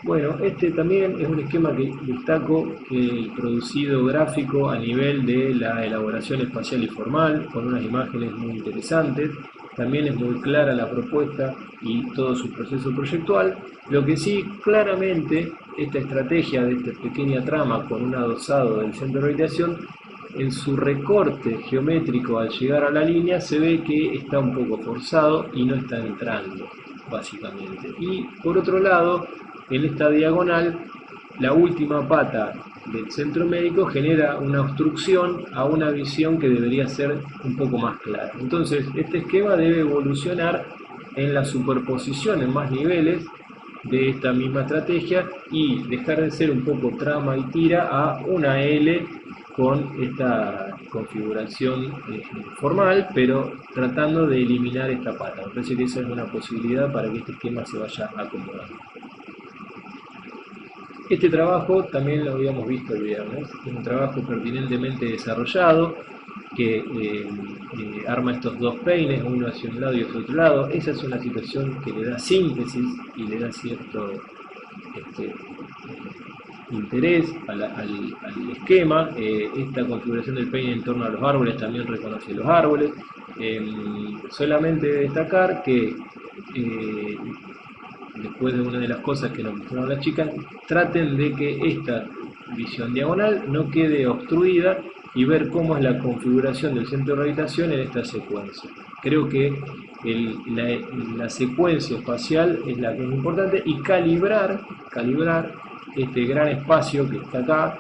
Bueno, este también es un esquema que destaco, el producido gráfico a nivel de la elaboración espacial y formal, con unas imágenes muy interesantes. También es muy clara la propuesta y todo su proceso proyectual. Lo que sí, claramente, esta estrategia de esta pequeña trama con un adosado del centro de rehabilitación, en su recorte geométrico al llegar a la línea, se ve que está un poco forzado y no está entrando, básicamente. Y por otro lado, en esta diagonal, la última pata del centro médico genera una obstrucción a una visión que debería ser un poco más clara. Entonces, este esquema debe evolucionar en la superposición en más niveles de esta misma estrategia y dejar de ser un poco trama y tira a una L con esta configuración formal, pero tratando de eliminar esta pata. Me parece que esa es una posibilidad para que este esquema se vaya acomodando. Este trabajo también lo habíamos visto el viernes, es un trabajo pertinentemente desarrollado que arma estos dos peines, uno hacia un lado y otro lado. Esa es una situación que le da síntesis y le da cierto interés al esquema. Esta configuración del peine en torno a los árboles también reconoce los árboles. Solamente destacar que después de una de las cosas que nos mostraron las chicas, traten de que esta visión diagonal no quede obstruida y ver cómo es la configuración del centro de rehabilitación en esta secuencia. Creo que la secuencia espacial es la que es importante y calibrar este gran espacio que está acá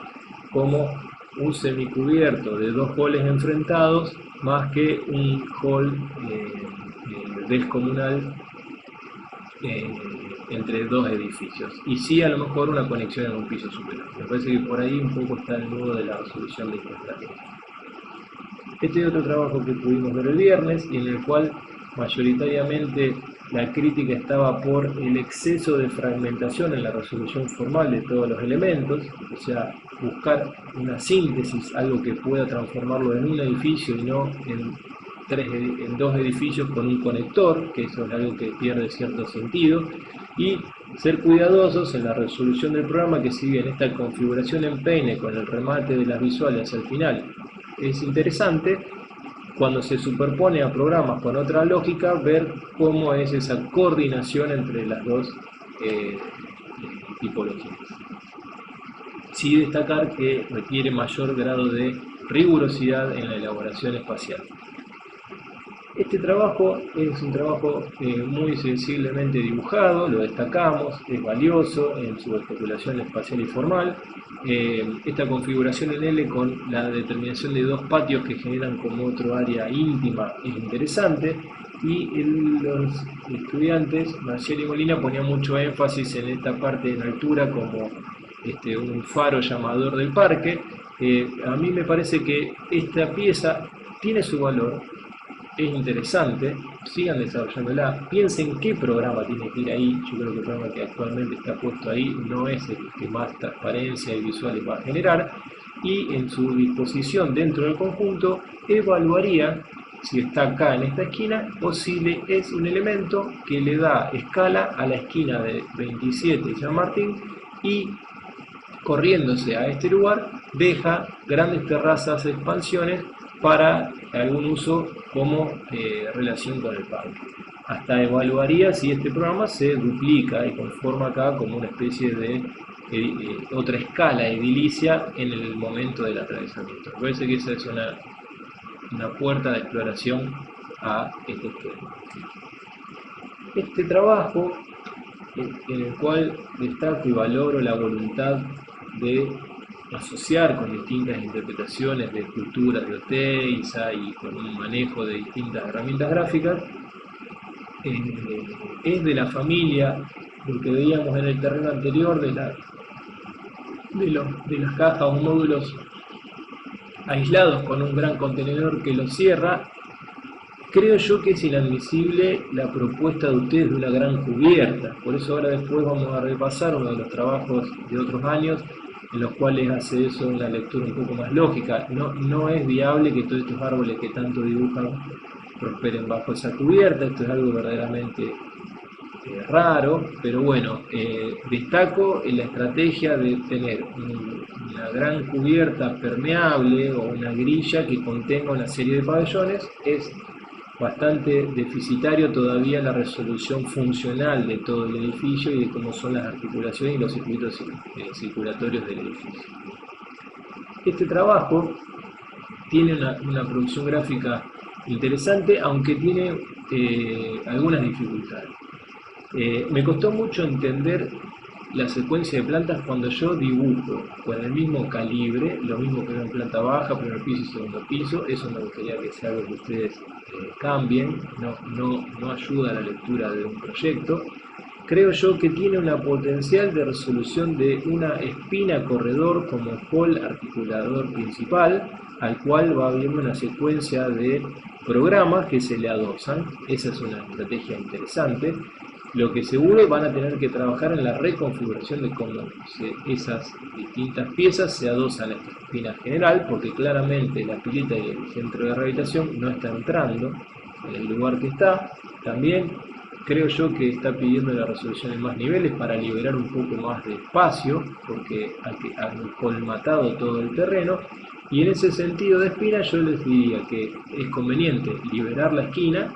como un semicubierto de dos halls enfrentados más que un hall descomunal entre dos edificios, y sí a lo mejor una conexión en un piso superior. Me parece que por ahí un poco está el nudo de la resolución de esta estrategia. Este es otro trabajo que pudimos ver el viernes y en el cual mayoritariamente la crítica estaba por el exceso de fragmentación en la resolución formal de todos los elementos, o sea, buscar una síntesis, algo que pueda transformarlo en un edificio y no en dos edificios con un conector, que eso es algo que pierde cierto sentido, y ser cuidadosos en la resolución del programa, que si bien esta configuración en peine con el remate de las visuales al final es interesante, cuando se superpone a programas con otra lógica, ver cómo es esa coordinación entre las dos tipologías. Sí destacar que requiere mayor grado de rigurosidad en la elaboración espacial. Este trabajo es un trabajo muy sensiblemente dibujado, lo destacamos, es valioso en su especulación espacial y formal. Esta configuración en L con la determinación de dos patios que generan como otro área íntima es interesante, y los estudiantes, Marcial y Molina, ponían mucho énfasis en esta parte en altura como un faro llamador del parque. A mí me parece que esta pieza tiene su valor, es interesante, sigan desarrollándola, piensen qué programa tiene que ir ahí. Yo creo que el programa que actualmente está puesto ahí no es el que más transparencia y visuales va a generar, y en su disposición dentro del conjunto evaluaría si está acá en esta esquina o si es un elemento que le da escala a la esquina de 27 y San Martín, y corriéndose a este lugar deja grandes terrazas de expansiones para algún uso como relación con el parque. Hasta evaluaría si este programa se duplica y conforma acá como una especie de otra escala edilicia en el momento del atravesamiento. Me parece que esa es una puerta de exploración a este esquema. Este trabajo en el cual destaco y valoro la voluntad de asociar con distintas interpretaciones de esculturas de Oteiza y con un manejo de distintas herramientas gráficas, es de la familia, lo que veíamos en el terreno anterior, de las cajas o módulos aislados con un gran contenedor que los cierra. Creo yo que es inadmisible la propuesta de ustedes de una gran cubierta. Por eso ahora después vamos a repasar uno de los trabajos de otros años en los cuales hace eso una lectura un poco más lógica. No es viable que todos estos árboles que tanto dibujan prosperen bajo esa cubierta. Esto es algo verdaderamente raro, pero bueno, destaco en la estrategia de tener una gran cubierta permeable o una grilla que contenga una serie de pabellones. Es bastante deficitario todavía la resolución funcional de todo el edificio y de cómo son las articulaciones y los circuitos circulatorios del edificio. Este trabajo tiene una producción gráfica interesante, aunque tiene algunas dificultades. Me costó mucho entender la secuencia de plantas cuando yo dibujo con el mismo calibre, lo mismo que en planta baja, primer piso y segundo piso. Eso me gustaría que sea algo que ustedes cambien, no ayuda a la lectura de un proyecto. Creo yo que tiene una potencial de resolución de una espina corredor como hall articulador principal, al cual va habiendo una secuencia de programas que se le adosan. Esa es una estrategia interesante. Lo que seguro van a tener que trabajar en la reconfiguración de cómo esas distintas piezas se adosan a esta espina general, porque claramente la pileta y el centro de rehabilitación no está entrando en el lugar que está. También creo yo que está pidiendo la resolución en más niveles para liberar un poco más de espacio, porque han colmatado todo el terreno. Y en ese sentido de espina yo les diría que es conveniente liberar la esquina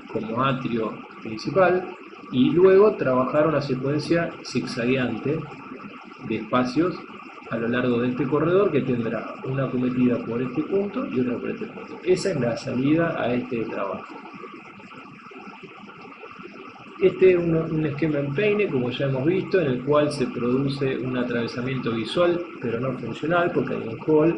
como atrio principal y luego trabajar una secuencia zigzagueante de espacios a lo largo de este corredor que tendrá una cometida por este punto y otra por este punto. Esa es la salida a este trabajo. Este es un esquema en peine, como ya hemos visto, en el cual se produce un atravesamiento visual, pero no funcional, porque hay un hall.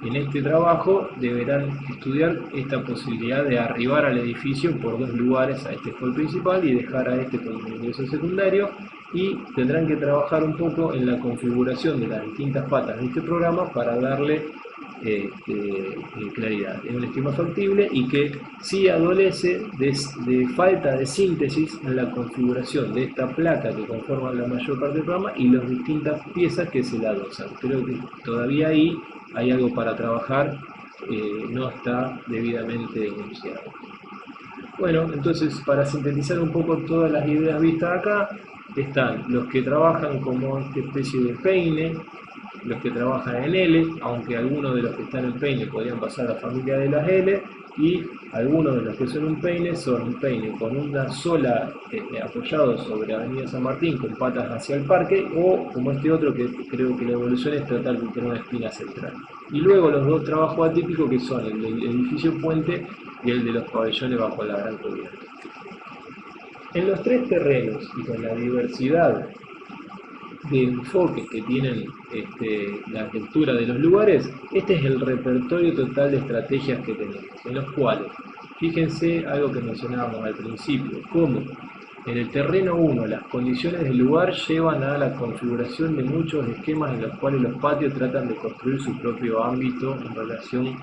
En este trabajo deberán estudiar esta posibilidad de arribar al edificio por dos lugares a este hall principal y dejar a este como un ingreso secundario, y tendrán que trabajar un poco en la configuración de las distintas patas de este programa para darle claridad. Es un esquema factible y que sí adolece de falta de síntesis en la configuración de esta placa que conforma la mayor parte del programa y las distintas piezas que se la adosan. Creo que todavía ahí hay algo para trabajar, no está debidamente enunciado. Bueno, entonces para sintetizar un poco todas las ideas vistas acá, están los que trabajan como esta especie de peine, los que trabajan en L, aunque algunos de los que están en peine podrían pasar a la familia de las L, y algunos de los que son un peine son un peine con una sola apoyado sobre Avenida San Martín con patas hacia el parque, o como este otro que creo que la evolución es tratar de tener una espina central. Y luego los dos trabajos atípicos que son el del edificio puente y el de los pabellones bajo la gran cubierta. En los tres terrenos y con la diversidad de enfoques que tienen la lectura de los lugares, este es el repertorio total de estrategias que tenemos, en los cuales, fíjense algo que mencionábamos al principio, cómo en el terreno 1 las condiciones del lugar llevan a la configuración de muchos esquemas en los cuales los patios tratan de construir su propio ámbito en relación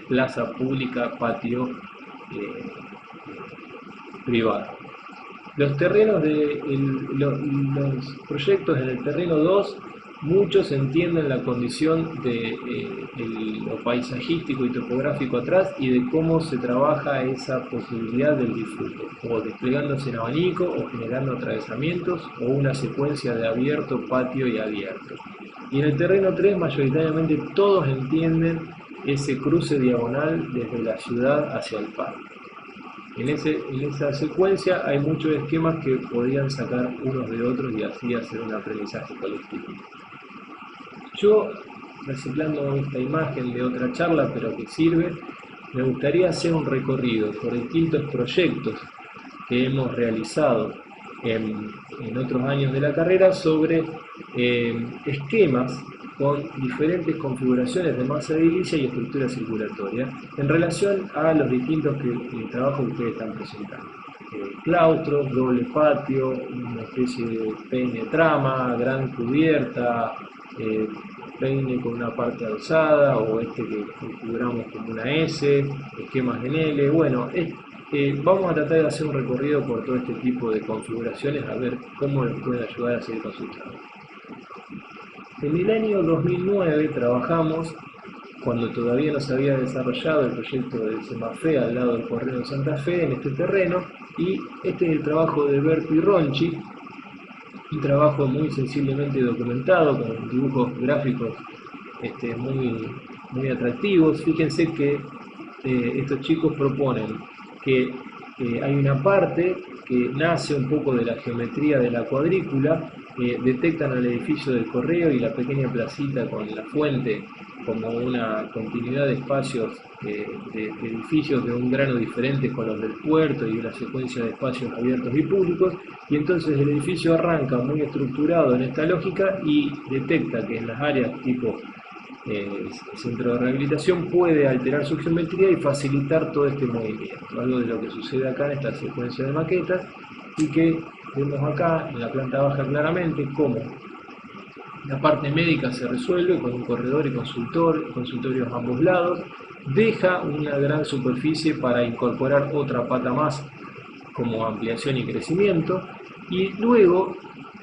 plaza pública, patio privado. Los terrenos los proyectos en el terreno 2, muchos entienden la condición de lo paisajístico y topográfico atrás y de cómo se trabaja esa posibilidad del disfrute, o desplegándose en abanico, o generando atravesamientos, o una secuencia de abierto, patio y abierto. Y en el terreno 3, mayoritariamente todos entienden ese cruce diagonal desde la ciudad hacia el parque. En esa secuencia hay muchos esquemas que podrían sacar unos de otros y así hacer un aprendizaje colectivo. Yo, reciclando esta imagen de otra charla, pero que sirve, me gustaría hacer un recorrido por distintos proyectos que hemos realizado en otros años de la carrera sobre esquemas con diferentes configuraciones de masa edilicia y estructura circulatoria en relación a los distintos trabajos que ustedes están presentando. Claustros, doble patio, una especie de peine trama, gran cubierta, peine con una parte alzada o este que configuramos como una S, esquemas en L. Bueno, vamos a tratar de hacer un recorrido por todo este tipo de configuraciones a ver cómo nos pueden ayudar a seguir con su trabajo. En el año 2009 trabajamos, cuando todavía no se había desarrollado el proyecto del Semafe al lado del Correo de Santa Fe, en este terreno, y este es el trabajo de Berti Ronchi, un trabajo muy sensiblemente documentado, con dibujos gráficos muy atractivos. Fíjense que estos chicos proponen que hay una parte que nace un poco de la geometría de la cuadrícula, detectan al edificio del correo y la pequeña placita con la fuente como una continuidad de espacios, de edificios de un grano diferente con los del puerto y una secuencia de espacios abiertos y públicos, y entonces el edificio arranca muy estructurado en esta lógica y detecta que en las áreas tipo centro de rehabilitación puede alterar su geometría y facilitar todo este movimiento, algo de lo que sucede acá en esta secuencia de maquetas y que vemos acá en la planta baja claramente cómo la parte médica se resuelve con un corredor y consultorios a ambos lados, deja una gran superficie para incorporar otra pata más como ampliación y crecimiento, y luego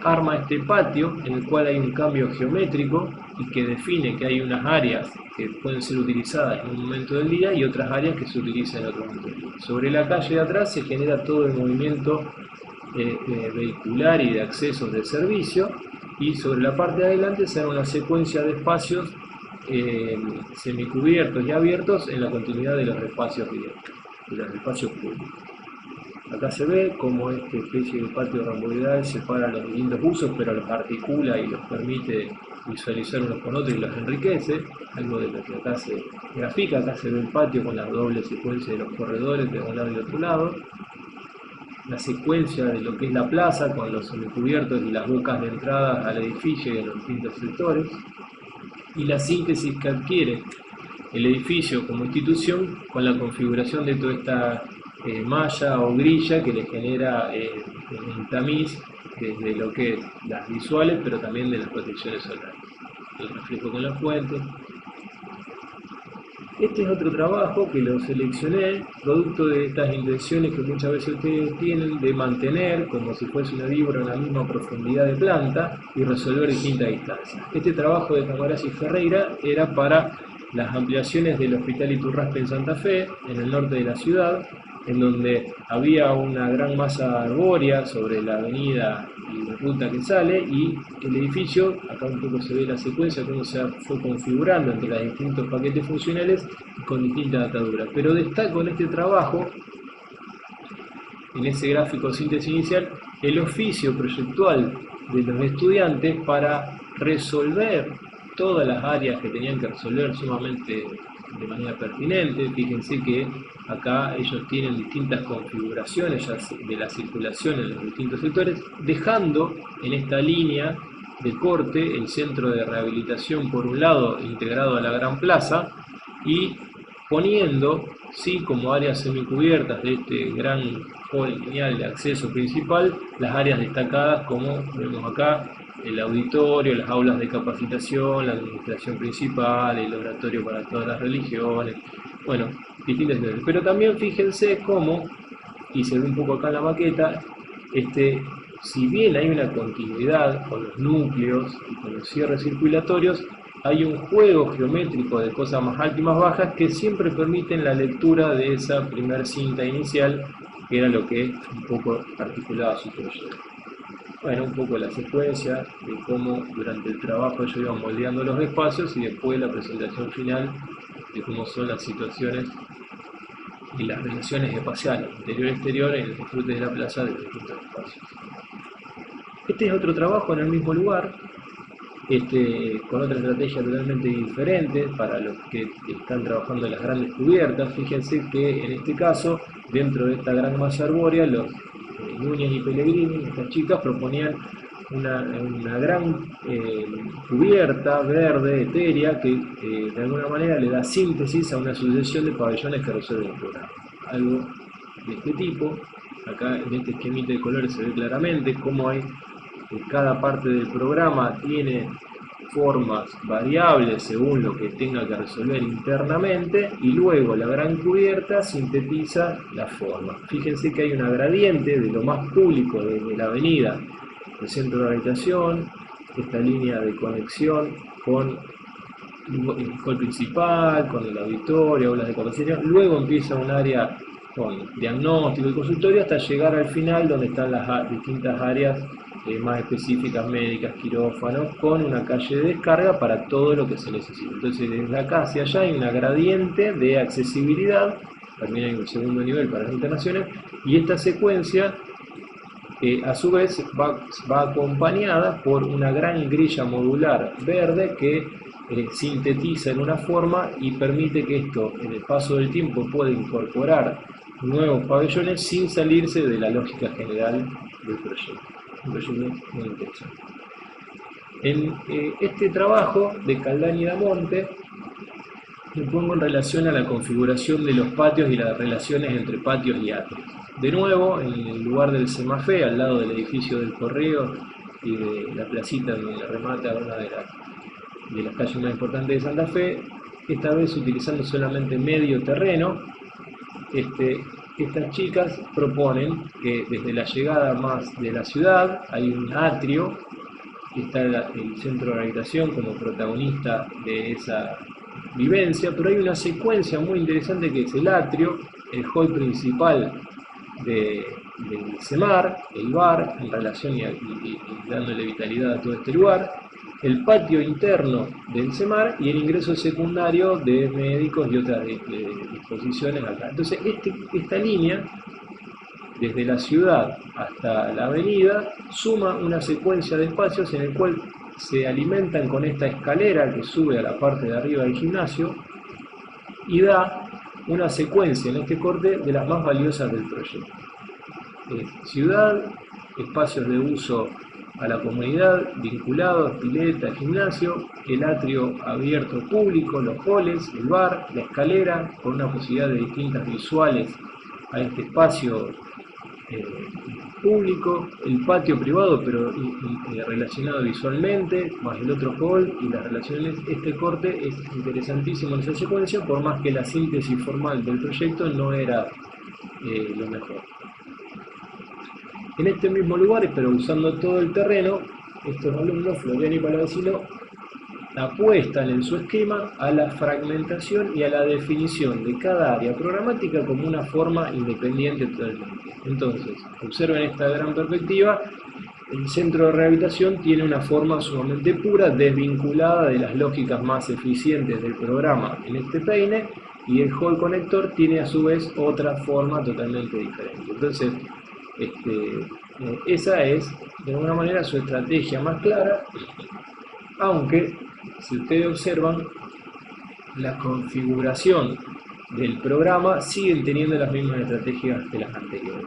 arma este patio en el cual hay un cambio geométrico y que define que hay unas áreas que pueden ser utilizadas en un momento del día y otras áreas que se utilizan en otro momento del día. Sobre la calle de atrás se genera todo el movimiento vehicular y de accesos de servicio, y sobre la parte de adelante se da una secuencia de espacios semicubiertos y abiertos en la continuidad de los espacios directos, de los espacios públicos. Acá se ve cómo esta especie de patio romboidal separa los distintos usos, pero los articula y los permite visualizar unos con otros y los enriquece, algo de lo que acá se grafica. Acá se ve el patio con la doble secuencia de los corredores de un lado y de otro lado, la secuencia de lo que es la plaza con los semicubiertos y las bocas de entrada al edificio y a los distintos sectores, y la síntesis que adquiere el edificio como institución con la configuración de toda esta malla o grilla que le genera un tamiz desde lo que es las visuales, pero también de las protecciones solares, el reflejo con la fuente. Este es otro trabajo que lo seleccioné producto de estas intenciones que muchas veces ustedes tienen de mantener como si fuese una vibra en la misma profundidad de planta y resolver distintas distancias. Este trabajo de Camarazzi y Ferreira era para las ampliaciones del Hospital Iturraspe en Santa Fe, en el norte de la ciudad, en donde había una gran masa arbórea sobre la avenida y la ruta que sale, y el edificio, acá un poco se ve la secuencia, cómo se fue configurando entre los distintos paquetes funcionales con distintas ataduras. Pero destaco en este trabajo, en ese gráfico de síntesis inicial, el oficio proyectual de los estudiantes para resolver todas las áreas que tenían que resolver sumamente de manera pertinente. Fíjense que acá ellos tienen distintas configuraciones ya de la circulación en los distintos sectores, dejando en esta línea de corte el centro de rehabilitación por un lado integrado a la gran plaza y poniendo sí como áreas semicubiertas de este gran hall lineal de acceso principal las áreas destacadas como vemos acá, el auditorio, las aulas de capacitación, la administración principal, el oratorio para todas las religiones, bueno, distintas cosas. Pero también fíjense cómo, y se ve un poco acá en la maqueta, si bien hay una continuidad con los núcleos y con los cierres circulatorios, hay un juego geométrico de cosas más altas y más bajas que siempre permiten la lectura de esa primer cinta inicial, que era lo que un poco articulaba su proyecto. Bueno, un poco la secuencia de cómo durante el trabajo ellos iban moldeando los espacios y después la presentación final de cómo son las situaciones y las relaciones espaciales, interior-exterior, en el disfrute de la plaza de los distintos espacios. Este es otro trabajo en el mismo lugar, con otra estrategia totalmente diferente para los que están trabajando en las grandes cubiertas. Fíjense que en este caso, dentro de esta gran masa arbórea, los Núñez y Pellegrini, estas chicas proponían una gran cubierta verde, etérea, que de alguna manera le da síntesis a una sucesión de pabellones que resuelven el programa. Algo de este tipo, acá en este esquemita de colores se ve claramente cómo hay cada parte del programa tiene formas variables según lo que tenga que resolver internamente, y luego la gran cubierta sintetiza la forma. Fíjense que hay una gradiente de lo más público de la avenida, el centro de habitación, esta línea de conexión con el hall principal, con el auditorio, aulas de conversación. Luego empieza un área con diagnóstico y consultorio hasta llegar al final donde están las distintas áreas más específicas, médicas, quirófanos, con una calle de descarga para todo lo que se necesita. Entonces desde acá hacia allá hay una gradiente de accesibilidad, también hay un segundo nivel para las internaciones, y esta secuencia a su vez va acompañada por una gran grilla modular verde que sintetiza en una forma y permite que esto en el paso del tiempo pueda incorporar nuevos pabellones sin salirse de la lógica general del proyecto. Un proyecto muy interesante. En este trabajo de Caldani y Damonte me pongo en relación a la configuración de los patios y las relaciones entre patios y atrios. De nuevo, en el lugar del Semafé, al lado del edificio del Correo y de la placita donde remata una de las calles más importantes de Santa Fe, esta vez utilizando solamente medio terreno, estas chicas proponen que desde la llegada más de la ciudad hay un atrio, que está el centro de habitación como protagonista de esa vivencia, pero hay una secuencia muy interesante que es el atrio, el hall principal del CEMAR, el bar, en relación y dándole vitalidad a todo este lugar, el patio interno del CEMAR y el ingreso secundario de médicos y otras disposiciones acá. Entonces, esta línea, desde la ciudad hasta la avenida, suma una secuencia de espacios en el cual se alimentan con esta escalera que sube a la parte de arriba del gimnasio y da una secuencia en este corte de las más valiosas del proyecto. Ciudad, espacios de uso a la comunidad, vinculados, pileta, gimnasio, el atrio abierto público, los halls, el bar, la escalera, con una posibilidad de distintas visuales a este espacio público, el patio privado pero relacionado visualmente, más el otro hall y las relaciones. Este corte es interesantísimo en esa secuencia, por más que la síntesis formal del proyecto no era lo mejor. En este mismo lugar, pero usando todo el terreno, estos alumnos, Florian y Palavecino, apuestan en su esquema a la fragmentación y a la definición de cada área programática como una forma independiente totalmente. Entonces, observen esta gran perspectiva, el centro de rehabilitación tiene una forma sumamente pura, desvinculada de las lógicas más eficientes del programa en este peine, y el hall conector tiene a su vez otra forma totalmente diferente. Entonces, esa es de alguna manera su estrategia más clara, aunque si ustedes observan la configuración del programa siguen teniendo las mismas estrategias que las anteriores.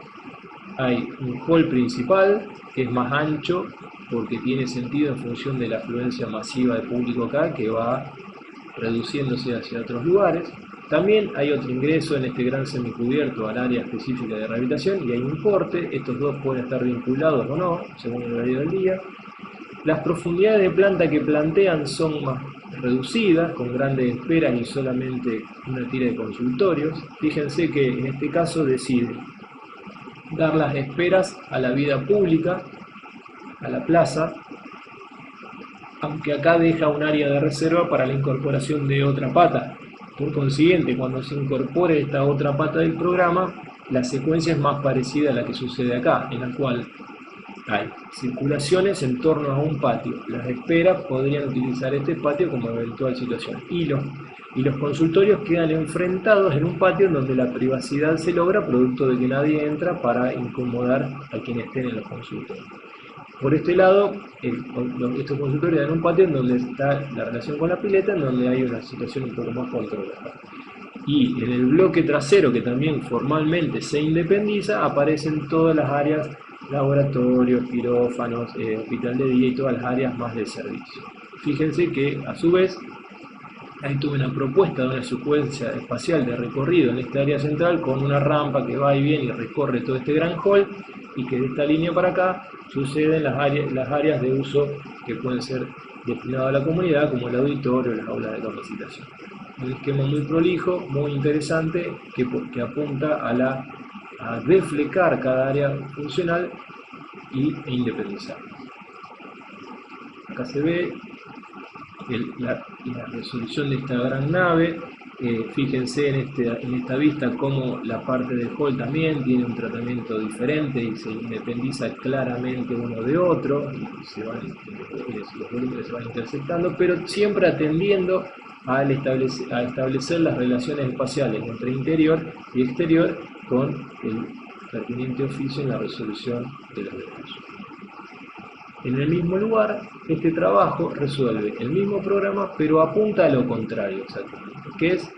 Hay un hall principal que es más ancho porque tiene sentido en función de la afluencia masiva de público acá, que va reduciéndose hacia otros lugares. También hay otro ingreso en este gran semicubierto al área específica de rehabilitación y hay un porte. Estos dos pueden estar vinculados o no, según el horario del día. Las profundidades de planta que plantean son más reducidas, con grandes esperas y solamente una tira de consultorios. Fíjense que en este caso decide dar las esperas a la vida pública, a la plaza, aunque acá deja un área de reserva para la incorporación de otra pata. Por consiguiente, cuando se incorpore esta otra pata del programa, la secuencia es más parecida a la que sucede acá, en la cual hay circulaciones en torno a un patio. Las esperas podrían utilizar este patio como eventual situación. Y los consultorios quedan enfrentados en un patio en donde la privacidad se logra producto de que nadie entra para incomodar a quienes estén en los consultorios. Por este lado, estos consultorios dan un patio en donde está la relación con la pileta, en donde hay una situación un poco más controlada. y en el bloque trasero, que también formalmente se independiza, aparecen todas las áreas, laboratorios, quirófanos, hospital de día y todas las áreas más de servicio. Fíjense que a su vez ahí tuve una propuesta de una secuencia espacial de recorrido en esta área central con una rampa que va y viene y recorre todo este gran hall, y que de esta línea para acá suceden las áreas de uso que pueden ser destinadas a la comunidad, como el auditorio, las aulas de capacitación. Un esquema muy prolijo, muy interesante, que apunta a deflecar cada área funcional e independizar. Acá se ve la resolución de esta gran nave. Fíjense en esta vista cómo la parte del hall también tiene un tratamiento diferente y se independiza claramente uno de otro, y los volúmenes se van interceptando, pero siempre atendiendo a establecer las relaciones espaciales entre interior y exterior con el pertinente oficio en la resolución de los detalles. En el mismo lugar, este trabajo resuelve el mismo programa, pero apunta a lo contrario exactamente, que es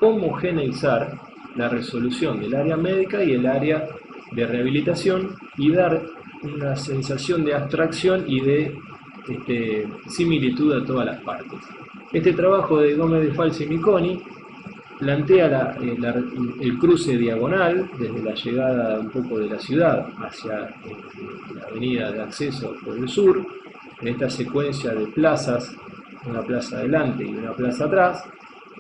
homogeneizar la resolución del área médica y el área de rehabilitación y dar una sensación de abstracción y de similitud a todas las partes. Este trabajo de Gómez de Falsa y Miconi plantea el cruce diagonal desde la llegada un poco de la ciudad hacia la avenida de acceso por el sur, en esta secuencia de plazas, una plaza adelante y una plaza atrás,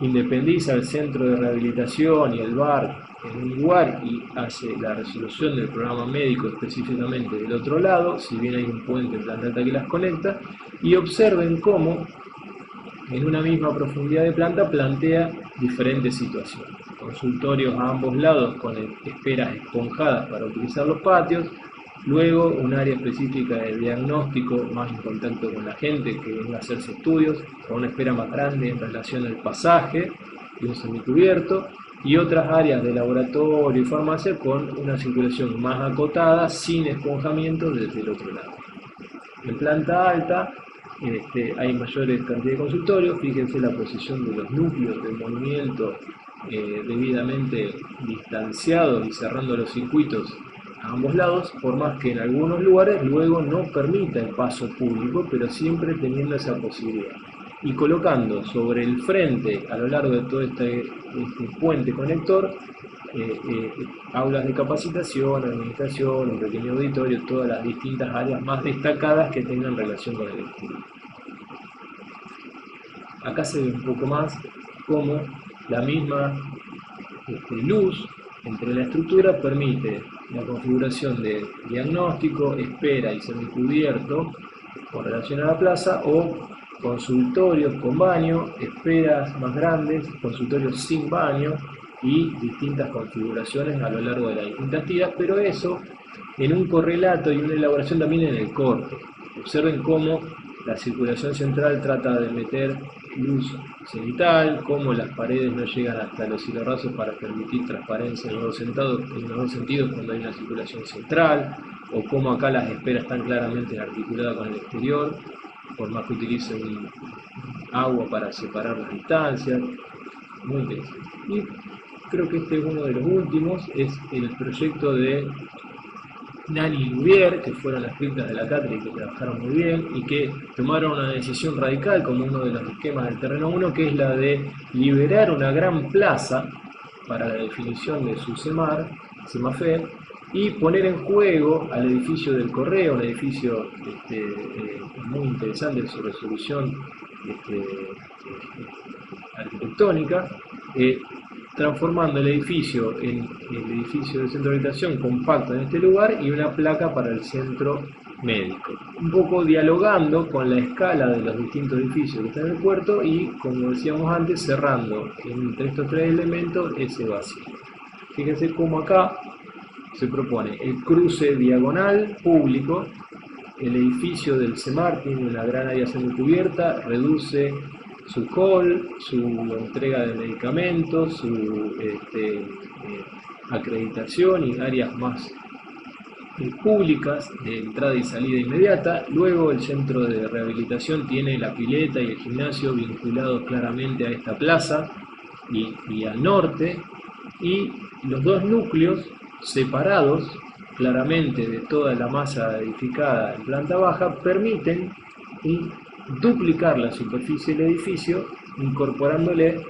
independiza el centro de rehabilitación y el bar en un lugar y hace la resolución del programa médico específicamente del otro lado, si bien hay un puente en planta alta que las conecta, y observen cómo en una misma profundidad de planta plantea diferentes situaciones. Consultorios a ambos lados con esperas esponjadas para utilizar los patios, luego un área específica de diagnóstico más en contacto con la gente que venga a hacerse estudios, con una espera más grande en relación al pasaje y un semicubierto, y otras áreas de laboratorio y farmacia con una circulación más acotada, sin esponjamiento desde el otro lado. En planta alta hay mayores cantidades de consultorios. Fíjense la posición de los núcleos de movimiento debidamente distanciados y cerrando los circuitos a ambos lados, por más que en algunos lugares luego no permita el paso público, pero siempre teniendo esa posibilidad. Y colocando sobre el frente, a lo largo de todo este puente conector, aulas de capacitación, administración, un pequeño auditorio, todas las distintas áreas más destacadas que tengan relación con el exterior. Acá se ve un poco más cómo la misma luz entre la estructura permite la configuración de diagnóstico, espera y semicubierto con relación a la plaza, o consultorios con baño, esperas más grandes, consultorios sin baño y distintas configuraciones a lo largo de las distintas tiras, pero eso en un correlato y una elaboración también en el corte. Observen cómo la circulación central trata de meter luz cenital, cómo las paredes no llegan hasta los hilarrazos para permitir transparencia en los dos sentidos cuando hay una circulación central, o cómo acá las esperas están claramente articuladas con el exterior, por más que utilice un agua para separar las distancias. Muy interesante. Y creo que este es uno de los últimos, es el proyecto de Nani y Lubier, que fueron las criptas de la cátedra y que trabajaron muy bien y que tomaron una decisión radical como uno de los esquemas del terreno 1, que es la de liberar una gran plaza para la definición de su CEMAFE, y poner en juego al edificio del Correo, un edificio muy interesante en su resolución arquitectónica, transformando el edificio en el edificio del centro de habitación compacto en este lugar y una placa para el centro médico. Un poco dialogando con la escala de los distintos edificios que están en el puerto y, como decíamos antes, cerrando entre estos tres elementos ese vacío. Fíjense cómo acá se propone el cruce diagonal público, el edificio del CEMAR tiene una gran área semicubierta, reduce su hall, su entrega de medicamentos, su acreditación y áreas más públicas de entrada y salida inmediata. Luego el centro de rehabilitación tiene la pileta y el gimnasio vinculados claramente a esta plaza, y al norte, y los dos núcleos separados claramente de toda la masa edificada en planta baja permiten duplicar la superficie del edificio, incorporándole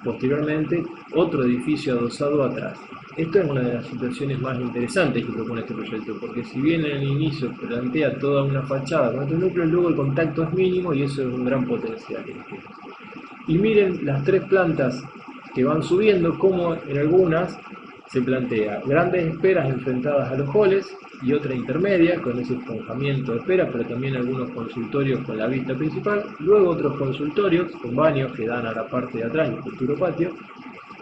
posteriormente otro edificio adosado atrás. Esto es una de las situaciones más interesantes que propone este proyecto, porque si bien en el inicio plantea toda una fachada con estos núcleos, luego el contacto es mínimo y eso es un gran potencial. Y miren las tres plantas que van subiendo, como en algunas se plantea grandes esperas enfrentadas a los halls y otra intermedia con ese esponjamiento de esperas, pero también algunos consultorios con la vista principal, luego otros consultorios con baños que dan a la parte de atrás del futuro patio.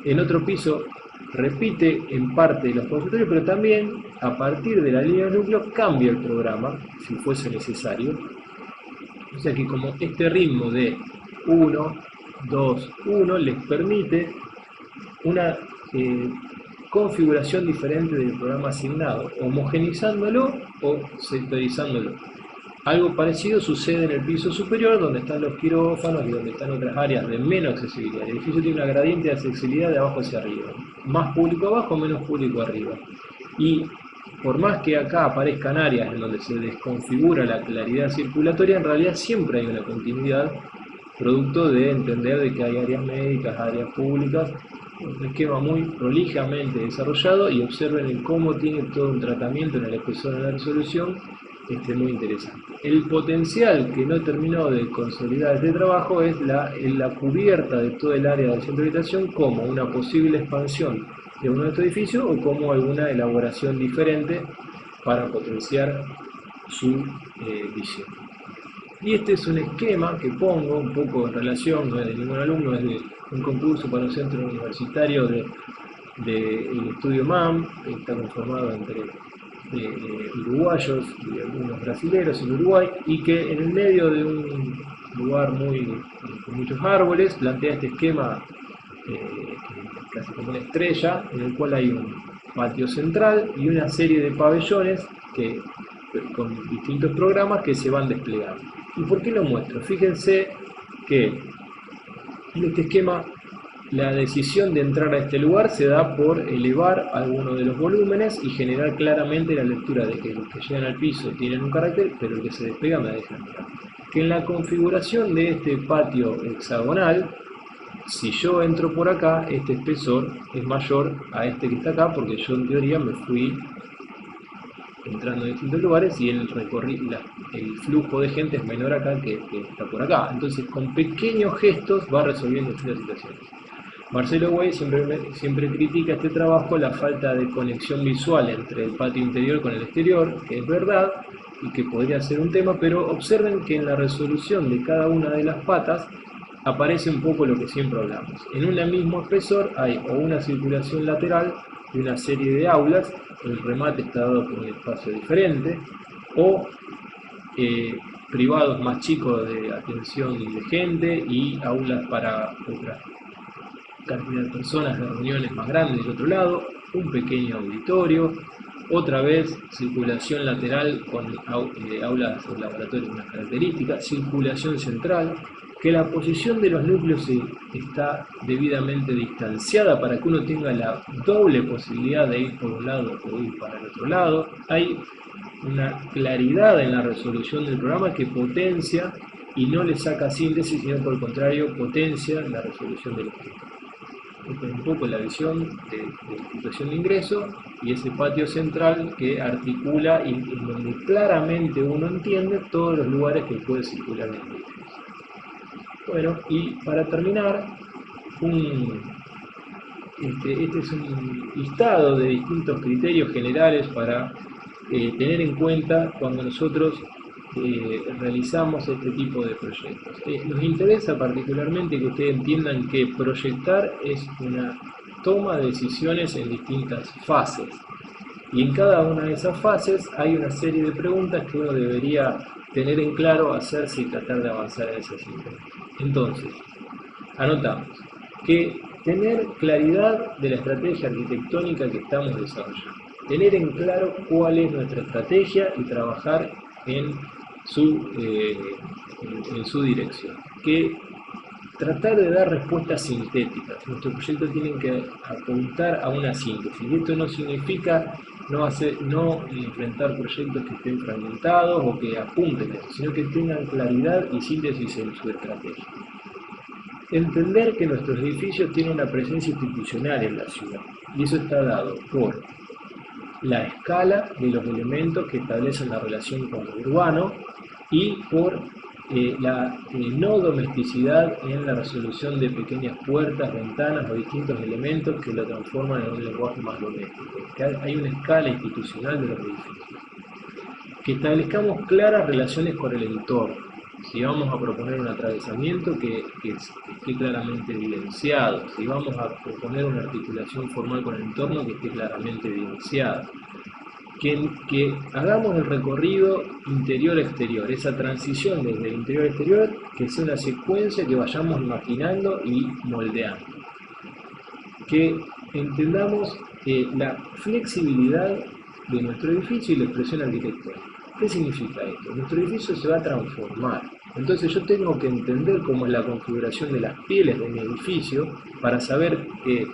En otro piso repite en parte los consultorios, pero también a partir de la línea de núcleo cambia el programa si fuese necesario. O sea que como este ritmo de 1, 2, 1 les permite una configuración diferente del programa asignado, homogenizándolo o sectorizándolo. Algo parecido sucede en el piso superior, donde están los quirófanos y donde están otras áreas de menos accesibilidad. El edificio tiene una gradiente de accesibilidad de abajo hacia arriba. Más público abajo, menos público arriba. Y por más que acá aparezcan áreas en donde se desconfigura la claridad circulatoria, en realidad siempre hay una continuidad, producto de entender de que hay áreas médicas, áreas públicas, un esquema muy prolijamente desarrollado, y observen cómo tiene todo un tratamiento en el espesor de la resolución muy interesante. El potencial que no terminó de consolidar este trabajo es la cubierta de todo el área del centro de habitación como una posible expansión de uno de estos edificios o como alguna elaboración diferente para potenciar su visión. Y este es un esquema que pongo un poco en relación, no es de ningún alumno, es de un concurso para un centro universitario del estudio MAM, que está conformado entre uruguayos y algunos brasileños en Uruguay, y que en el medio de un lugar con muchos árboles plantea este esquema casi como una estrella, en el cual hay un patio central y una serie de pabellones con distintos programas que se van desplegando. ¿Y por qué lo muestro? Fíjense que en este esquema la decisión de entrar a este lugar se da por elevar alguno de los volúmenes y generar claramente la lectura de que los que llegan al piso tienen un carácter, pero el que se despega me deja entrar. Que en la configuración de este patio hexagonal, si yo entro por acá, este espesor es mayor a este que está acá, porque yo en teoría me fui entrando en distintos lugares y el flujo de gente es menor acá que está por acá. Entonces, con pequeños gestos va resolviendo estas situaciones. Marcelo Way siempre critica este trabajo la falta de conexión visual entre el patio interior con el exterior, que es verdad y que podría ser un tema, pero observen que en la resolución de cada una de las patas aparece un poco lo que siempre hablamos. En un mismo espesor hay o una circulación lateral de una serie de aulas, el remate está dado por un espacio diferente, o privados más chicos de atención de gente y aulas para otra cantidad de personas, de reuniones más grandes del otro lado, un pequeño auditorio, otra vez circulación lateral con aulas de laboratorio de unas características, circulación central, que la posición de los núcleos está debidamente distanciada para que uno tenga la doble posibilidad de ir por un lado o ir para el otro lado. Hay una claridad en la resolución del programa que potencia y no le saca síntesis, sino por el contrario potencia la resolución del esquema. Esta es un poco la visión de situación de ingreso y ese patio central que articula y en donde claramente uno entiende todos los lugares que puede circular en el edificio. Bueno, y para terminar, este es un listado de distintos criterios generales para tener en cuenta cuando nosotros realizamos este tipo de proyectos. Nos interesa particularmente que ustedes entiendan que proyectar es una toma de decisiones en distintas fases. Y en cada una de esas fases hay una serie de preguntas que uno debería tener en claro, hacerse y tratar de avanzar en ese sentido. Entonces, anotamos que tener claridad de la estrategia arquitectónica que estamos desarrollando. Tener en claro cuál es nuestra estrategia y trabajar en su dirección. Que tratar de dar respuestas sintéticas. Nuestro proyecto tiene que apuntar a una síntesis. Y esto no significa no enfrentar proyectos que estén fragmentados o que apunten a eso, sino que tengan claridad y síntesis en su estrategia. Entender que nuestros edificios tienen una presencia institucional en la ciudad, y eso está dado por la escala de los elementos que establecen la relación con lo urbano y por la no domesticidad en la resolución de pequeñas puertas, ventanas o distintos elementos que lo transforman en un lenguaje más doméstico. Que hay una escala institucional de los edificios. Que establezcamos claras relaciones con el entorno. Si vamos a proponer un atravesamiento que esté claramente evidenciado, si vamos a proponer una articulación formal con el entorno que esté claramente evidenciada. Que hagamos el recorrido interior-exterior, esa transición desde el interior-exterior, que sea una secuencia que vayamos imaginando y moldeando. Que entendamos la flexibilidad de nuestro edificio y la expresión arquitectónica. ¿Qué significa esto? Nuestro edificio se va a transformar. Entonces yo tengo que entender cómo es la configuración de las pieles de mi edificio para saber que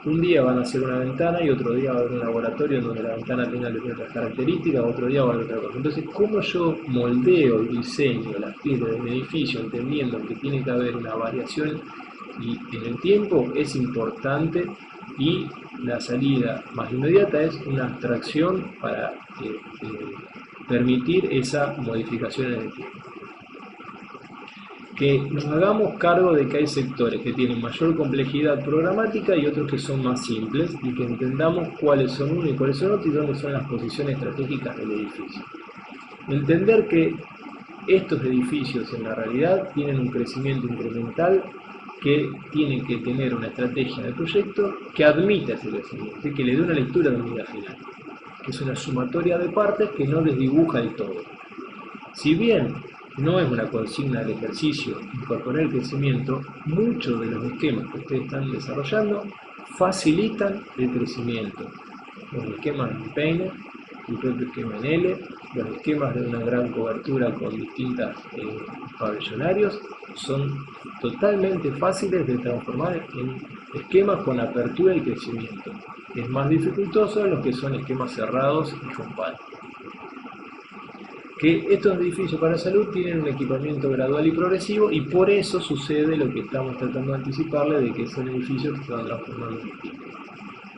un día van a hacer una ventana y otro día va a haber un laboratorio donde la ventana tenga otras características, otro día va a haber otra cosa. Entonces, ¿cómo yo moldeo y diseño las pieles de mi edificio entendiendo que tiene que haber una variación y en el tiempo es importante y la salida más inmediata es una abstracción para permitir esa modificación en el tiempo? Que nos hagamos cargo de que hay sectores que tienen mayor complejidad programática y otros que son más simples y que entendamos cuáles son uno y cuáles son otros y dónde son las posiciones estratégicas del edificio. Entender que estos edificios en la realidad tienen un crecimiento incremental que tiene que tener una estrategia en el proyecto que admita ese crecimiento y que le dé una lectura de unidad final, que es una sumatoria de partes que no desdibuja el todo. Si bien no es una consigna del ejercicio incorporar el crecimiento, muchos de los esquemas que ustedes están desarrollando facilitan el crecimiento. Los esquemas en Painter, el propio esquema en L, los esquemas de una gran cobertura con distintos pabellonarios son totalmente fáciles de transformar en esquemas con apertura y crecimiento. Es más dificultoso en los que son esquemas cerrados y compactos. Que estos edificios para salud tienen un equipamiento gradual y progresivo y por eso sucede lo que estamos tratando de anticiparle de que son edificios que se van transformando en el tiempo.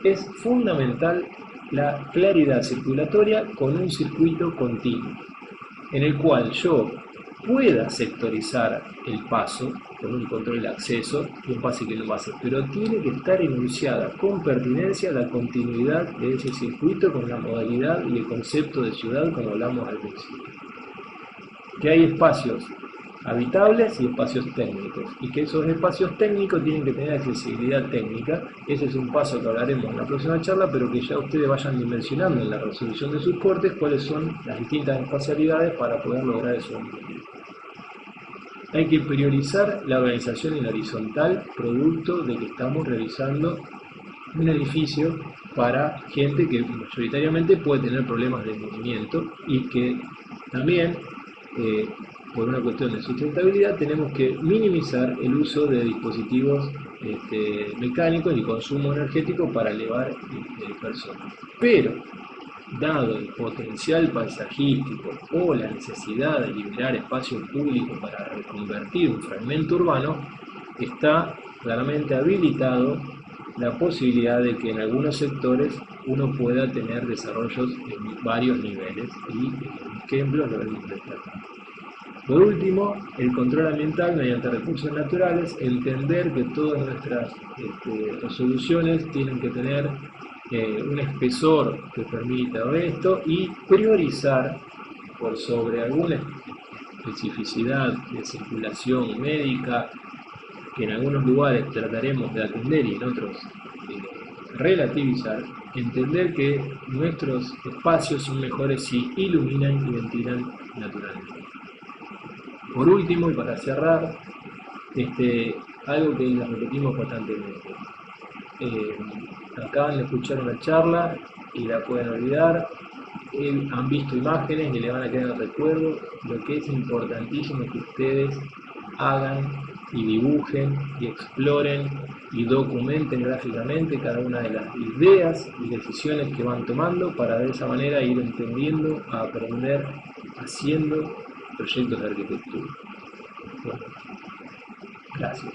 Es fundamental la claridad circulatoria con un circuito continuo, en el cual yo pueda sectorizar el paso con un control de acceso y un pase que no pase, pero tiene que estar enunciada con pertinencia la continuidad de ese circuito con la modalidad y el concepto de ciudad como hablamos al principio. Que hay espacios habitables y espacios técnicos, y que esos espacios técnicos tienen que tener accesibilidad técnica. Ese es un paso que hablaremos en la próxima charla, pero que ya ustedes vayan dimensionando en la resolución de sus cortes cuáles son las distintas espacialidades para poder lograr esos objetivos. Hay que priorizar la organización en horizontal, producto de que estamos realizando un edificio para gente que mayoritariamente puede tener problemas de movimiento y que también por una cuestión de sustentabilidad tenemos que minimizar el uso de dispositivos mecánicos y consumo energético para elevar personas. Pero, dado el potencial paisajístico o la necesidad de liberar espacio público para reconvertir un fragmento urbano, está claramente habilitado la posibilidad de que en algunos sectores uno pueda tener desarrollos en varios niveles y ejemplos lo hemos destacado. Por último, el control ambiental mediante recursos naturales, entender que todas nuestras resoluciones tienen que tener un espesor que permita esto y priorizar por sobre alguna especificidad de circulación médica que en algunos lugares trataremos de atender y en otros relativizar, entender que nuestros espacios son mejores si iluminan y ventilan naturalmente. Por último, y para cerrar, algo que les repetimos constantemente. Acaban de escuchar una charla y la pueden olvidar, han visto imágenes y le van a quedar el recuerdo. Lo que es importantísimo es que ustedes hagan y dibujen y exploren y documenten gráficamente cada una de las ideas y decisiones que van tomando para de esa manera ir entendiendo, a aprender, haciendo proyectos de arquitectura. Bueno, gracias.